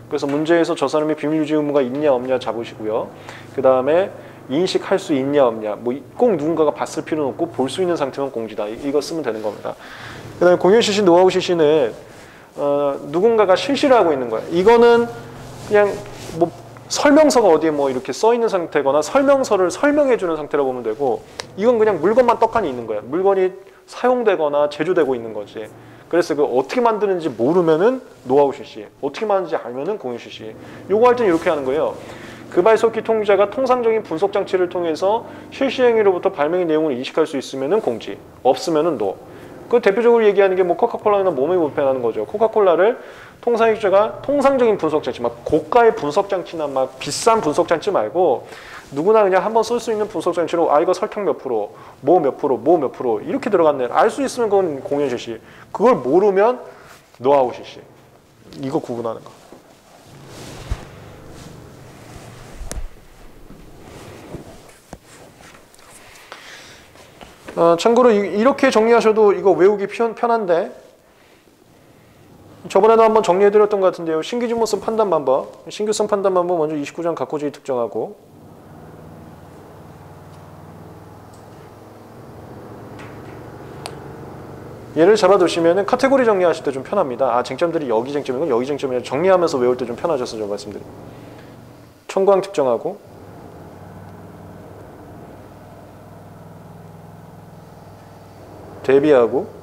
그래서 문제에서 저 사람이 비밀 유지 의무가 있냐 없냐 잡으시고요. 그 다음에 인식할 수 있냐 없냐, 뭐 꼭 누군가가 봤을 필요는 없고 볼 수 있는 상태면 공지다. 이거 쓰면 되는 겁니다. 그 다음에 공연 실시, 노하우 실시는 누군가가 실시를 하고 있는 거예요. 이거는 그냥 뭐 설명서가 어디에 뭐 이렇게 써 있는 상태거나 설명서를 설명해 주는 상태라고 보면 되고, 이건 그냥 물건만 떡하니 있는 거예요. 물건이 사용되거나 제조되고 있는 거지. 그래서 그 어떻게 만드는지 모르면은 노하우 실시, 어떻게 만드는지 알면은 공연 실시. 요거 할 때는 이렇게 하는 거예요. 급발속기 통제자가 통상적인 분석 장치를 통해서 실시 행위로부터 발명의 내용을 인식할 수 있으면은 공지, 없으면은 노. 그 대표적으로 얘기하는 게 뭐 코카콜라나 몸의 불편하는 거죠. 코카콜라를 통상적이자가 통상적인 분석 장치, 막 고가의 분석 장치나 막 비싼 분석 장치 말고 누구나 그냥 한번 쓸 수 있는 분석 장치로 이거 설탕 몇 프로, 뭐 몇 프로, 뭐 몇 프로 이렇게 들어갔네. 알 수 있으면 그건 공연 실시. 그걸 모르면 노하우 실시. 이거 구분하는 거. 참고로 이렇게 정리하셔도 이거 외우기 편한데 저번에도 한번 정리해드렸던 것 같은데요. 신기주문성 판단 방법, 신규성 판단 방법 먼저 29장 각호주의 특정하고 얘를 잡아두시면 카테고리 정리하실 때 좀 편합니다. 쟁점들이 여기 쟁점이고 여기 쟁점이라 정리하면서 외울 때 좀 편하셔서 제가 말씀드립니다. 청구항 특정하고 대비하고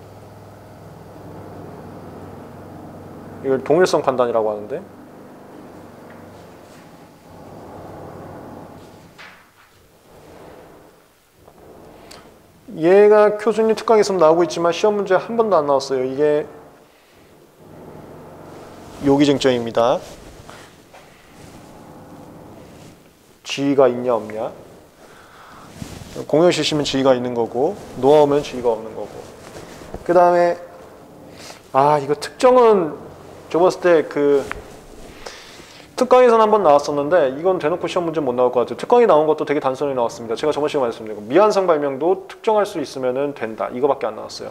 이걸 동일성 판단이라고 하는데 얘가 교수님 특강에서 나오고 있지만 시험 문제 한 번도 안 나왔어요. 이게 여기 쟁점입니다. 지위가 있냐 없냐, 공용시시면 지위가 있는 거고 노하우면 지위가 없는 거고. 그 다음에 이거 특정은 저 봤을 때 그 특강에서는 한번 나왔었는데 이건 대놓고 시험 문제 못 나올 것 같아요. 특강이 나온 것도 되게 단순히 나왔습니다. 제가 저번 시간에 말씀드린 거 미완성 발명도 특정할 수 있으면 된다, 이거밖에 안 나왔어요.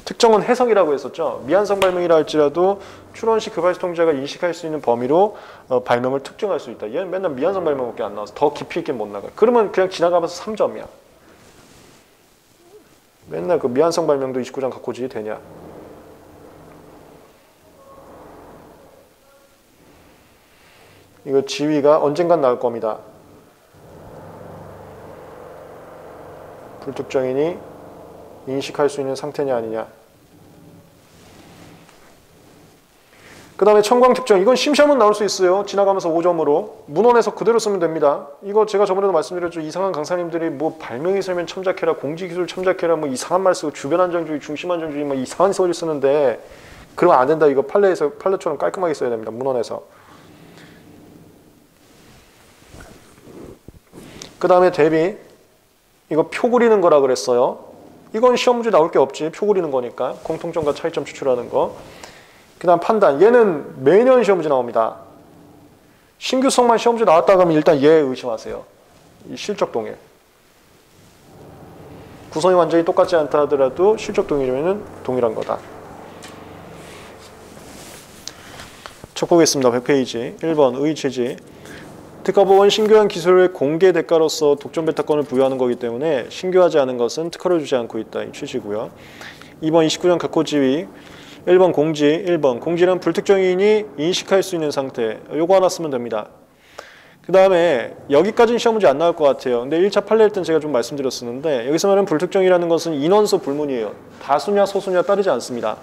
특정은 해석이라고 했었죠. 미완성 발명이라 할지라도 추론식 교발수 통제자가 인식할 수 있는 범위로 발명을 특정할 수 있다. 얘는 맨날 미완성 발명밖에 안 나와서 더 깊이 있게 못 나가요. 그러면 그냥 지나가면서 3점이야. 맨날 그 미완성 발명도 29장 각호지휘 되냐. 이거 지위가 언젠간 나올 겁니다. 불특정인이 인식할 수 있는 상태냐 아니냐. 그 다음에 청구항 특정, 이건 심시험은 나올 수 있어요. 지나가면서 5점으로 문헌에서 그대로 쓰면 됩니다. 이거 제가 저번에도 말씀드렸죠. 이상한 강사님들이 뭐 발명이 설명 참작해라, 공지기술 참작해라, 뭐 이상한 말 쓰고 주변 안정주의, 중심 안정주의, 뭐 이상한 소리 쓰는데 그러면 안 된다. 이거 판례처럼 깔끔하게 써야 됩니다. 문헌에서. 그 다음에 대비, 이거 표 그리는 거라 그랬어요. 이건 시험 문제 나올 게 없지. 표 그리는 거니까. 공통점과 차이점 추출하는 거. 그 다음 판단, 얘는 매년 시험 문제 나옵니다. 신규성만 시험 문제 나왔다 그러면 일단 얘 의심하세요. 이 실적 동일. 구성이 완전히 똑같지 않다 하더라도 실적 동일이면 동일한 거다. 척보겠습니다. 100페이지 1번 의취지. 특허법은 신규한 기술의 공개 대가로서 독점 배타권을 부여하는 거기 때문에 신규하지 않은 것은 특허를 주지 않고 있다. 이 취지고요. 2번 29년 각호지위. 1번 공지. 1번 공지는 불특정인이 인식할 수 있는 상태. 요거 하나 쓰면 됩니다. 그 다음에 여기까지는 시험 문제 안 나올 것 같아요. 근데 1차 판례일 땐 제가 좀 말씀드렸었는데 여기서 말하는 불특정이라는 것은 인원수 불문이에요. 다수냐 소수냐 따르지 않습니다.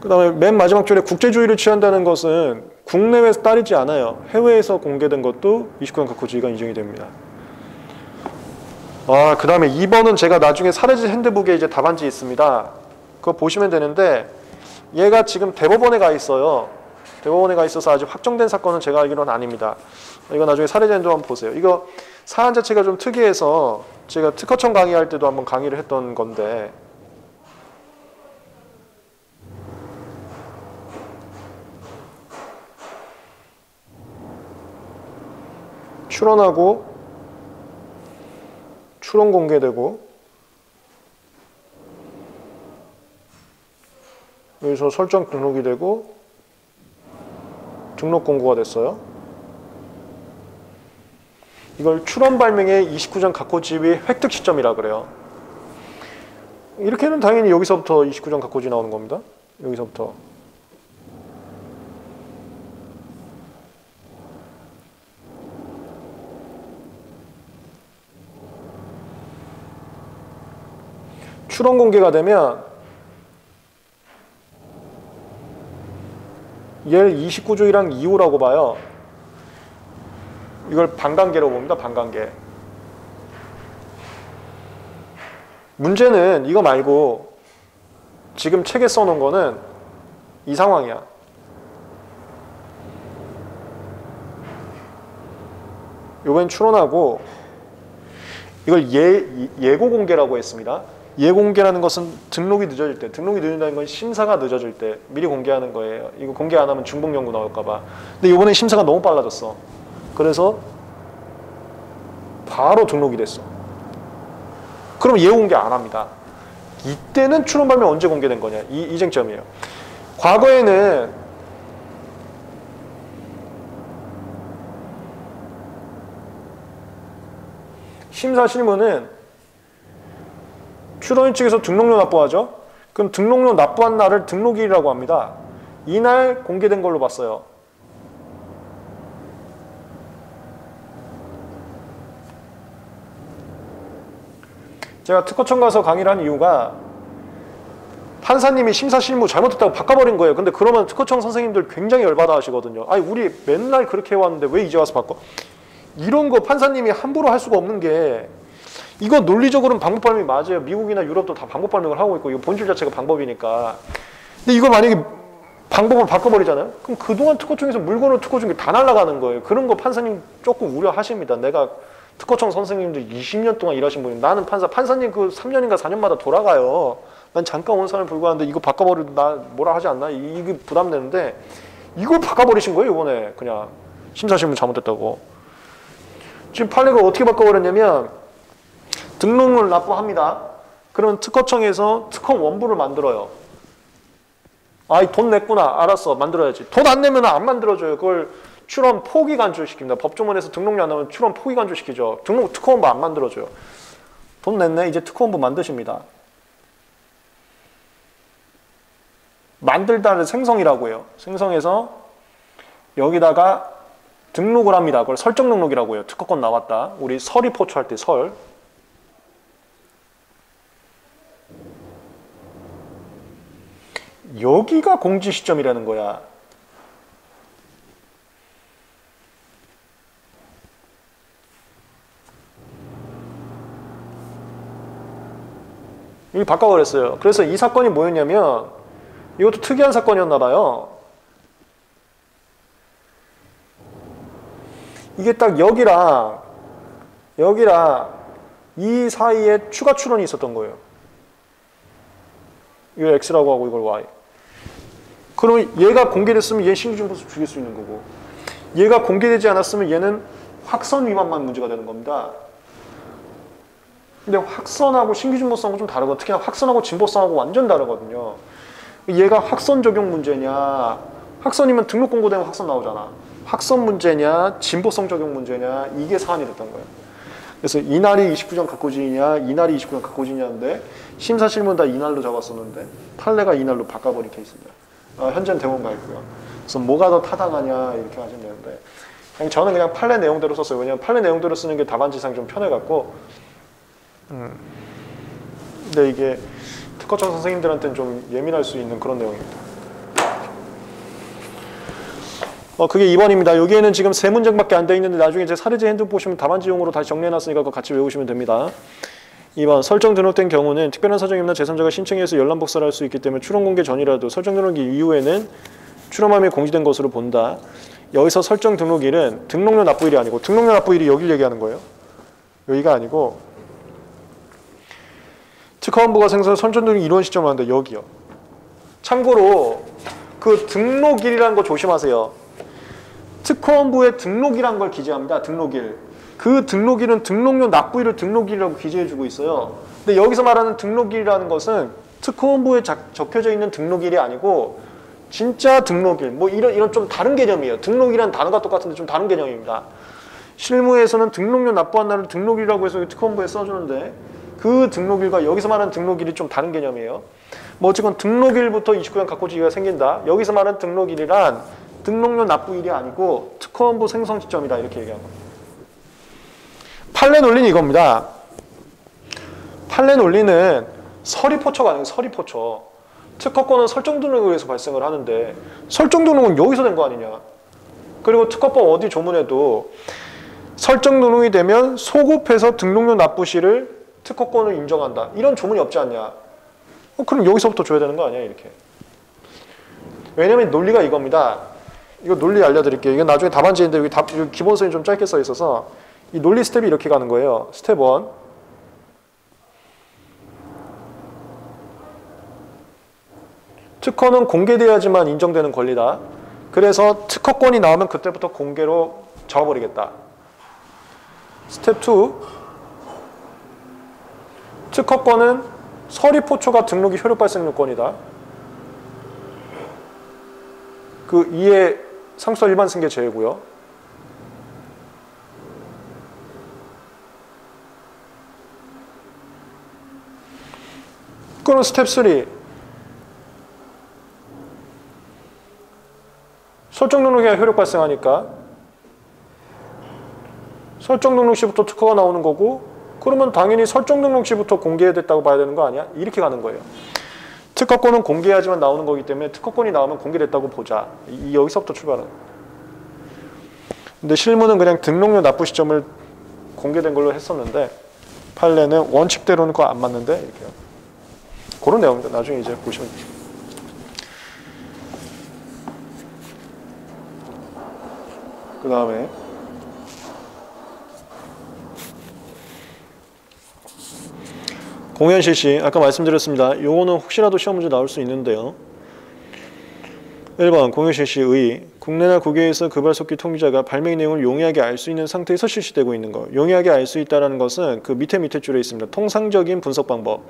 그 다음에 맨 마지막 줄에 국제주의를 취한다는 것은 국내외에서 따르지 않아요. 해외에서 공개된 것도 29년 각호지위가 인정이 됩니다. 그 다음에 2번은 제가 나중에 사례지 핸드북에 이제 답안지 있습니다. 그거 보시면 되는데 얘가 지금 대법원에 가 있어요. 대법원에 가 있어서 아직 확정된 사건은 제가 알기로는 아닙니다. 이거 나중에 사례지 핸드북 한번 보세요. 이거 사안 자체가 좀 특이해서 제가 특허청 강의할 때도 한번 강의를 했던 건데 출원하고 출원 공개되고 여기서 설정 등록이 되고 등록 공고가 됐어요. 이걸 출원 발명의 29장 각호지위 획득 시점이라 그래요. 이렇게는 당연히 여기서부터 29장 각호지위 나오는 겁니다. 여기서부터. 출원 공개가 되면 얘를 29조이랑 2호라고 봐요. 이걸 반관계로 봅니다. 반관계. 문제는 이거 말고 지금 책에 써놓은 거는 이 상황이야. 요번엔 출원하고 이걸 예고 공개라고 했습니다. 예공개라는 것은 등록이 늦어질 때, 등록이 늦는다는 건 심사가 늦어질 때 미리 공개하는 거예요. 이거 공개 안 하면 중복 연구 나올까 봐. 근데 이번에 심사가 너무 빨라졌어. 그래서 바로 등록이 됐어. 그럼 얘 공개 안 합니다. 이때는 추론 발명 언제 공개된 거냐? 이 쟁점이에요. 과거에는 심사실무는 추론인 측에서 등록료 납부하죠. 그럼 등록료 납부한 날을 등록일이라고 합니다. 이날 공개된 걸로 봤어요. 제가 특허청 가서 강의를 한 이유가 판사님이 심사실무 잘못했다고 바꿔버린 거예요. 근데 그러면 특허청 선생님들 굉장히 열받아 하시거든요. 아니 우리 맨날 그렇게 해왔는데 왜 이제 와서 바꿔? 이런 거 판사님이 함부로 할 수가 없는 게 이거 논리적으로는 방법 발명이 맞아요. 미국이나 유럽도 다 방법 발명을 하고 있고 이거 본질 자체가 방법이니까. 근데 이거 만약에 방법을 바꿔버리잖아요? 그럼 그동안 특허청에서 물건을 특허 준 게 다 날아가는 거예요. 그런 거 판사님 조금 우려하십니다. 내가 특허청 선생님들 20년 동안 일하신 분이 나는 판사님 그 3년인가 4년마다 돌아가요. 난 잠깐 온 사람에 불과한데 이거 바꿔버려도 나 뭐라 하지 않나? 이게 부담되는데 이걸 바꿔버리신 거예요 이번에. 그냥 심사실무 잘못됐다고. 지금 판례가 어떻게 바꿔버렸냐면 등록료를 납부합니다. 그러면 특허청에서 특허 원부를 만들어요. 아이 돈 냈구나. 알았어. 만들어야지. 돈 안 내면 안 만들어줘요. 그걸 출원 포기 간주시킵니다. 법조문에서 등록료 안 나오면 출원 포기 간주시키죠. 특허 원부 안 만들어줘요. 돈 냈네. 이제 특허 원부 만드십니다. 만들다를 생성이라고 해요. 생성해서 여기다가 등록을 합니다. 그걸 설정 등록이라고 해요. 특허권 나왔다. 우리 설이 포초할 때 설. 여기가 공지 시점이라는 거야. 여기 바꿔버렸어요. 그래서 이 사건이 뭐였냐면 이것도 특이한 사건이었나 봐요. 이게 딱 여기랑 이 사이에 추가 출원이 있었던 거예요. 이걸 X라고 하고 이걸 Y. 그럼 얘가 공개됐으면 얘 신규증보수 죽일 수 있는 거고 얘가 공개되지 않았으면 얘는 확선 위반만 문제가 되는 겁니다. 근데 확선하고 신규증보성은 좀 다르고 특히나 확선하고 진보성하고 완전 다르거든요. 얘가 확선 적용 문제냐 확선이면 등록 공고되면 확선 나오잖아. 확선 문제냐 진보성 적용 문제냐 이게 사안이 됐던 거예요. 그래서 이날이 29년 각고지이냐 이날이 29년 각고지냐인데 심사실무는 다 이날로 잡았었는데 판례가 이날로 바꿔버린 케이스입니다. 현재는 대법원 가 있고요. 그래서 뭐가 더 타당하냐 이렇게 하시면 되는데 저는 그냥 판례 내용대로 썼어요. 왜냐하면 판례 내용대로 쓰는 게 답안지상 좀 편해갖고 근데 이게 특허청 선생님들한테는 좀 예민할 수 있는 그런 내용입니다. 그게 2번입니다. 여기에는 지금 3문장밖에 안 돼 있는데 나중에 제 사례제 핸드북 보시면 답안지용으로 다시 정리해놨으니까 그거 같이 외우시면 됩니다. 2번 설정 등록된 경우는 특별한 사정이 없는 제3자가 신청해서 열람 복사를 할 수 있기 때문에 출원 공개 전이라도 설정 등록 이후에는 출원함이 공지된 것으로 본다. 여기서 설정 등록일은 등록료 납부일이 아니고 등록료 납부일이 여기를 얘기하는 거예요. 여기가 아니고 특허원부가 생성한 설정 등록이 이런 시점을 하는데 여기요. 참고로 그 등록일이라는 거 조심하세요. 특허원부에 등록이라는 걸 기재합니다. 등록일. 그 등록일은 등록료 납부일을 등록일이라고 기재해주고 있어요. 근데 여기서 말하는 등록일이라는 것은 특허원부에 적혀져 있는 등록일이 아니고 진짜 등록일. 뭐 이런 좀 다른 개념이에요. 등록이라는 단어가 똑같은데 좀 다른 개념입니다. 실무에서는 등록료 납부한 날을 등록일이라고 해서 특허원부에 써주는데 그 등록일과 여기서 말하는 등록일이 좀 다른 개념이에요. 뭐 어쨌건 등록일부터 29년 각고지기가 생긴다. 여기서 말하는 등록일이란 등록료 납부일이 아니고 특허원부 생성 시점이다 이렇게 얘기한 겁니다. 판례 논리는 이겁니다. 판례 논리는 서리포처가 아니고 서리포처. 특허권은 설정 등록에 의해서 발생을 하는데 설정 등록은 여기서 된 거 아니냐. 그리고 특허법 어디 조문에도 설정 등록이 되면 소급해서 등록료 납부 시를 특허권을 인정한다. 이런 조문이 없지 않냐. 그럼 여기서부터 줘야 되는 거 아니야 이렇게. 왜냐면 논리가 이겁니다. 이거 논리 알려드릴게요. 이건 나중에 답안지인데 여기 기본서에 좀 짧게 써 있어서 이 논리 스텝이 이렇게 가는 거예요. 스텝 1. 특허는 공개돼야지만 인정되는 권리다. 그래서 특허권이 나오면 그때부터 공개로 잡아버리겠다. 스텝 2. 특허권은 서리포초가 등록이 효력 발생 요건이다. 그 2의 상수와 일반 승계 제외고요. 그럼 스텝 3. 설정 등록이 효력 발생하니까 설정 등록 시부터 특허가 나오는 거고, 그러면 당연히 설정 등록 시부터 공개됐다고 봐야 되는 거 아니야? 이렇게 가는 거예요. 특허권은 공개해야지만 나오는 거기 때문에 특허권이 나오면 공개됐다고 보자. 여기서부터 출발하는. 근데 실무는 그냥 등록료 납부 시점을 공개된 걸로 했었는데, 판례는 원칙대로는 그거 안 맞는데 이렇게요. 그런 내용입니다. 나중에 이제 보시면 돼요. 그 다음에 공연 실시. 아까 말씀드렸습니다. 요거는 혹시라도 시험 문제 나올 수 있는데요. 1번 공연 실시 의. 국내나 국외에서 급발속기 통기자가 발명 내용을 용이하게 알 수 있는 상태에서 실시되고 있는 거. 용이하게 알 수 있다는 것은 그 밑에 줄에 있습니다. 통상적인 분석 방법.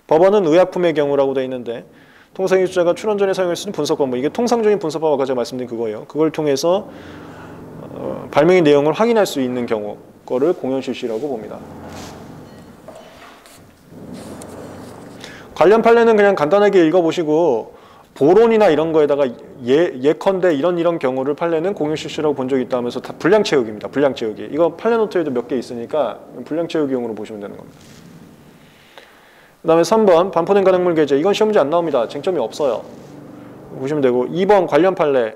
법원은 의약품의 경우라고 되어 있는데, 통상기술자가 출원 전에 사용할 수 있는 분석 방법. 이게 통상적인 분석 방법, 아까 제가 말씀드린 그거예요. 그걸 통해서 발명의 내용을 확인할 수 있는 경우, 거를 공연 실시라고 봅니다. 관련 판례는 그냥 간단하게 읽어보시고, 보론이나 이런 거에다가 예컨대 이런 경우를 판례는 공연 실시라고 본 적이 있다 하면서 다 분량 채우기입니다. 분량 채우기. 이거 판례 노트에도 몇 개 있으니까 분량 채우기용으로 보시면 되는 겁니다. 그 다음에 3번 반포된 가능물 계제. 이건 시험 문제 안 나옵니다. 쟁점이 없어요. 보시면 되고, 2번 관련 판례.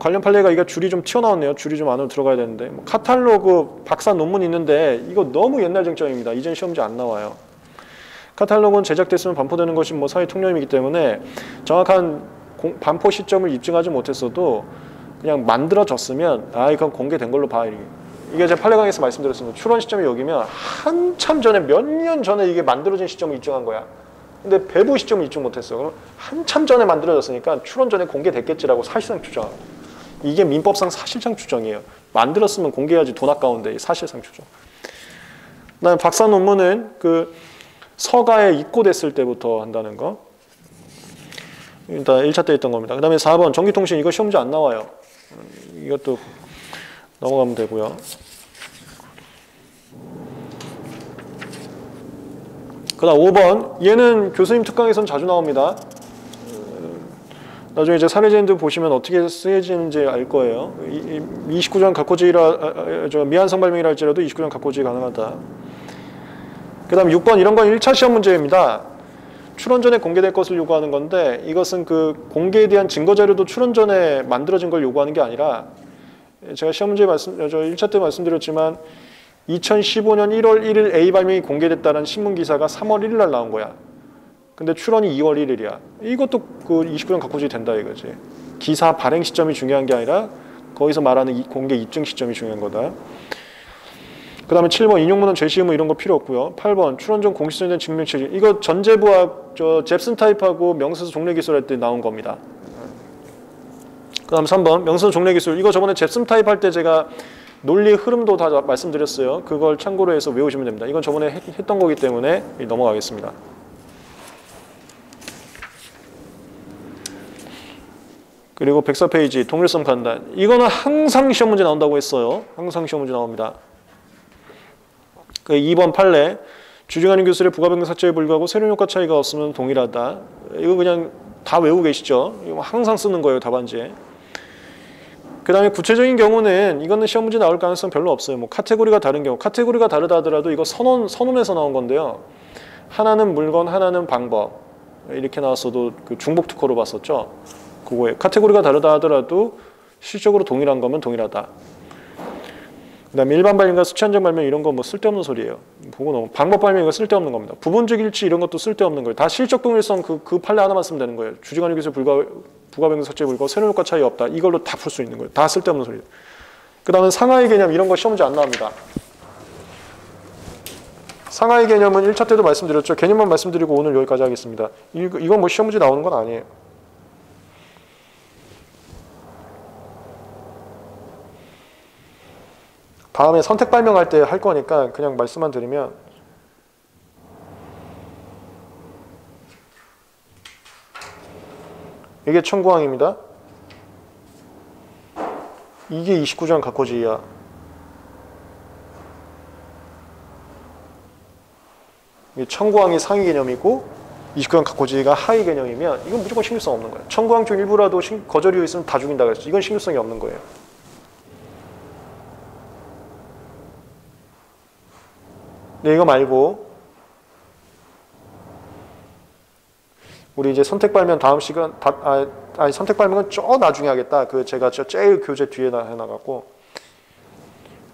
관련 판례가 이게 줄이 좀 튀어나왔네요. 줄이 좀 안으로 들어가야 되는데, 카탈로그 박사 논문 있는데 이거 너무 옛날 쟁점입니다. 이젠 시험 문제 안 나와요. 카탈로그는 제작됐으면 반포되는 것이 사회 통념이기 때문에 정확한 반포 시점을 입증하지 못했어도 그냥 만들어졌으면 이건 공개된 걸로 봐. 이게 제가 판례 강의에서 말씀드렸습니다. 출원 시점이 여기면 한참 전에, 몇 년 전에 이게 만들어진 시점을 입증한 거야. 근데 배부 시점을 입증 못했어. 그럼 한참 전에 만들어졌으니까 출원 전에 공개됐겠지라고 사실상 추정합니다. 이게 민법상 사실상 추정이에요. 만들었으면 공개해야지, 돈 아까운데. 사실상 추정. 그다음에 박사 논문은 그 서가에 입고됐을 때부터 한다는 거. 일단 1차 때 했던 겁니다. 그 다음에 4번 전기통신. 이거 시험 문제 안 나와요. 이것도 넘어가면 되고요. 그 다음 5번. 얘는 교수님 특강에서는 자주 나옵니다. 나중에 이제 사례제인도 보시면 어떻게 쓰여지는지 알 거예요. 29점 각호지의라, 미완성 발명이라 할지라도 29점 각호지의 가능하다. 그 다음 6번. 이런 건 1차 시험 문제입니다. 출원 전에 공개될 것을 요구하는 건데, 이것은 그 공개에 대한 증거 자료도 출원 전에 만들어진 걸 요구하는 게 아니라, 제가 시험 문제 1차 때 말씀드렸지만 2015년 1월 1일 A 발명이 공개됐다는 신문 기사가 3월 1일 날 나온 거야. 근데 출원이 2월 1일이야. 이것도 그 29년 각호지 된다 이거지. 기사 발행 시점이 중요한 게 아니라 거기서 말하는 공개 입증 시점이 중요한 거다. 그 다음에 7번 인용문헌 제시의무 이런 거 필요 없고요. 8번 출원 전 공식성에 대한 증명 체질. 이거 전제부학 잽슨 타입하고 명세서 종래 기술 할 때 나온 겁니다. 그 다음 3번 명세서 종래 기술. 이거 저번에 잽슨 타입 할 때 제가 논리 흐름도 다 말씀드렸어요. 그걸 참고로 해서 외우시면 됩니다. 이건 저번에 했던 거기 때문에 넘어가겠습니다. 그리고 104페이지 동일성 판단. 이거는 항상 시험 문제 나온다고 했어요. 항상 시험 문제 나옵니다. 그 2번 판례. 주증하는 교수의 부가변경 삭제에 불구하고 세련 효과 차이가 없으면 동일하다. 이거 그냥 다 외우고 계시죠? 이거 항상 쓰는 거예요, 답안지에. 그 다음에 구체적인 경우는 이거는 시험 문제 나올 가능성 별로 없어요. 카테고리가 다른 경우. 카테고리가 다르다 하더라도 이거 선언에서 나온 건데요. 하나는 물건, 하나는 방법. 이렇게 나왔어도 그 중복 특허로 봤었죠. 그거예요. 카테고리가 다르다 하더라도 실적으로 동일한 거면 동일하다. 그 다음에 일반 발명과 수치 한정 발명 이런 거 쓸데없는 소리예요. 보고 너무 방법 발명 이거 쓸데없는 겁니다. 부분적 일치 이런 것도 쓸데없는 거예요. 다 실적 동일성 그 판례 하나만 쓰면 되는 거예요. 주증하는 기술 부가변경 삭제에 불구하고 세련 효과 차이 없다. 이걸로 다 풀 수 있는 거예요. 다 쓸데없는 소리예요. 그 다음에 상하이 개념 이런 거 시험 문제 안 나옵니다. 상하이 개념은 1차 때도 말씀드렸죠. 개념만 말씀드리고 오늘 여기까지 하겠습니다. 이건 시험 문제 나오는 건 아니에요. 다음에 선택 발명할 때 할 거니까 그냥 말씀만 드리면 이게 청구항입니다. 이게 29장 각호지위야. 청구항이 상위 개념이고 29장 각호지위가 하위 개념이면 이건 무조건 신규성 없는 거예요. 청구항 중 일부라도 거절 이유 있으면 다 죽인다 그랬죠. 이건 신규성이 없는 거예요. 네, 이거 말고 우리 이제 선택 발명 다음 시간 선택 발명은 저 나중에 하겠다. 그 제가 저 제일 교재 뒤에 해놔갖고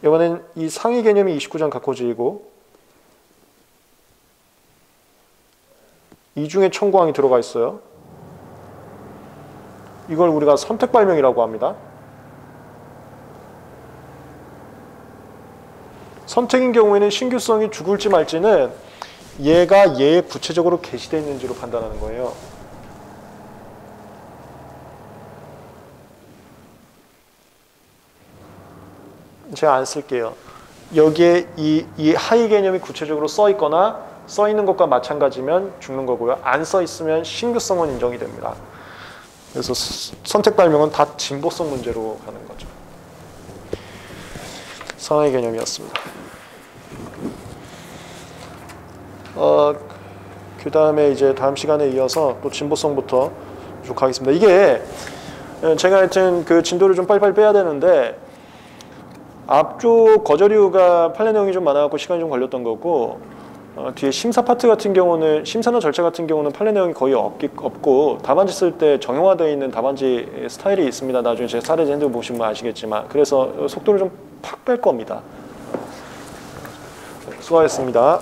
이번엔 이 상위 개념이 29장 각호지위고 이 중에 청구항이 들어가 있어요. 이걸 우리가 선택 발명이라고 합니다. 선택인 경우에는 신규성이 죽을지 말지는 얘가 얘에 구체적으로 게시되어 있는지로 판단하는 거예요. 제가 안 쓸게요. 여기에 이 하위 개념이 구체적으로 써 있거나 써 있는 것과 마찬가지면 죽는 거고요. 안 써 있으면 신규성은 인정이 됩니다. 그래서 선택 발명은 다 진보성 문제로 가는 거죠. 상하위 개념이었습니다. 그 다음에 이제 다음 시간에 이어서 또 진보성부터 쭉 가겠습니다. 이게 제가 하여튼 그 진도를 좀 빨리빨리 빼야 되는데 앞쪽 거절 이유가 판례 내용이 좀 많아갖고 시간이 좀 걸렸던 거고 뒤에 심사 파트 같은 경우는 심사나 절차 같은 경우는 판례 내용이 거의 없고 답안지 쓸 때 정형화되어 있는 답안지 스타일이 있습니다. 나중에 제 사례 핸드 보시면 아시겠지만 그래서 속도를 좀 팍 뺄 겁니다. 수고하셨습니다.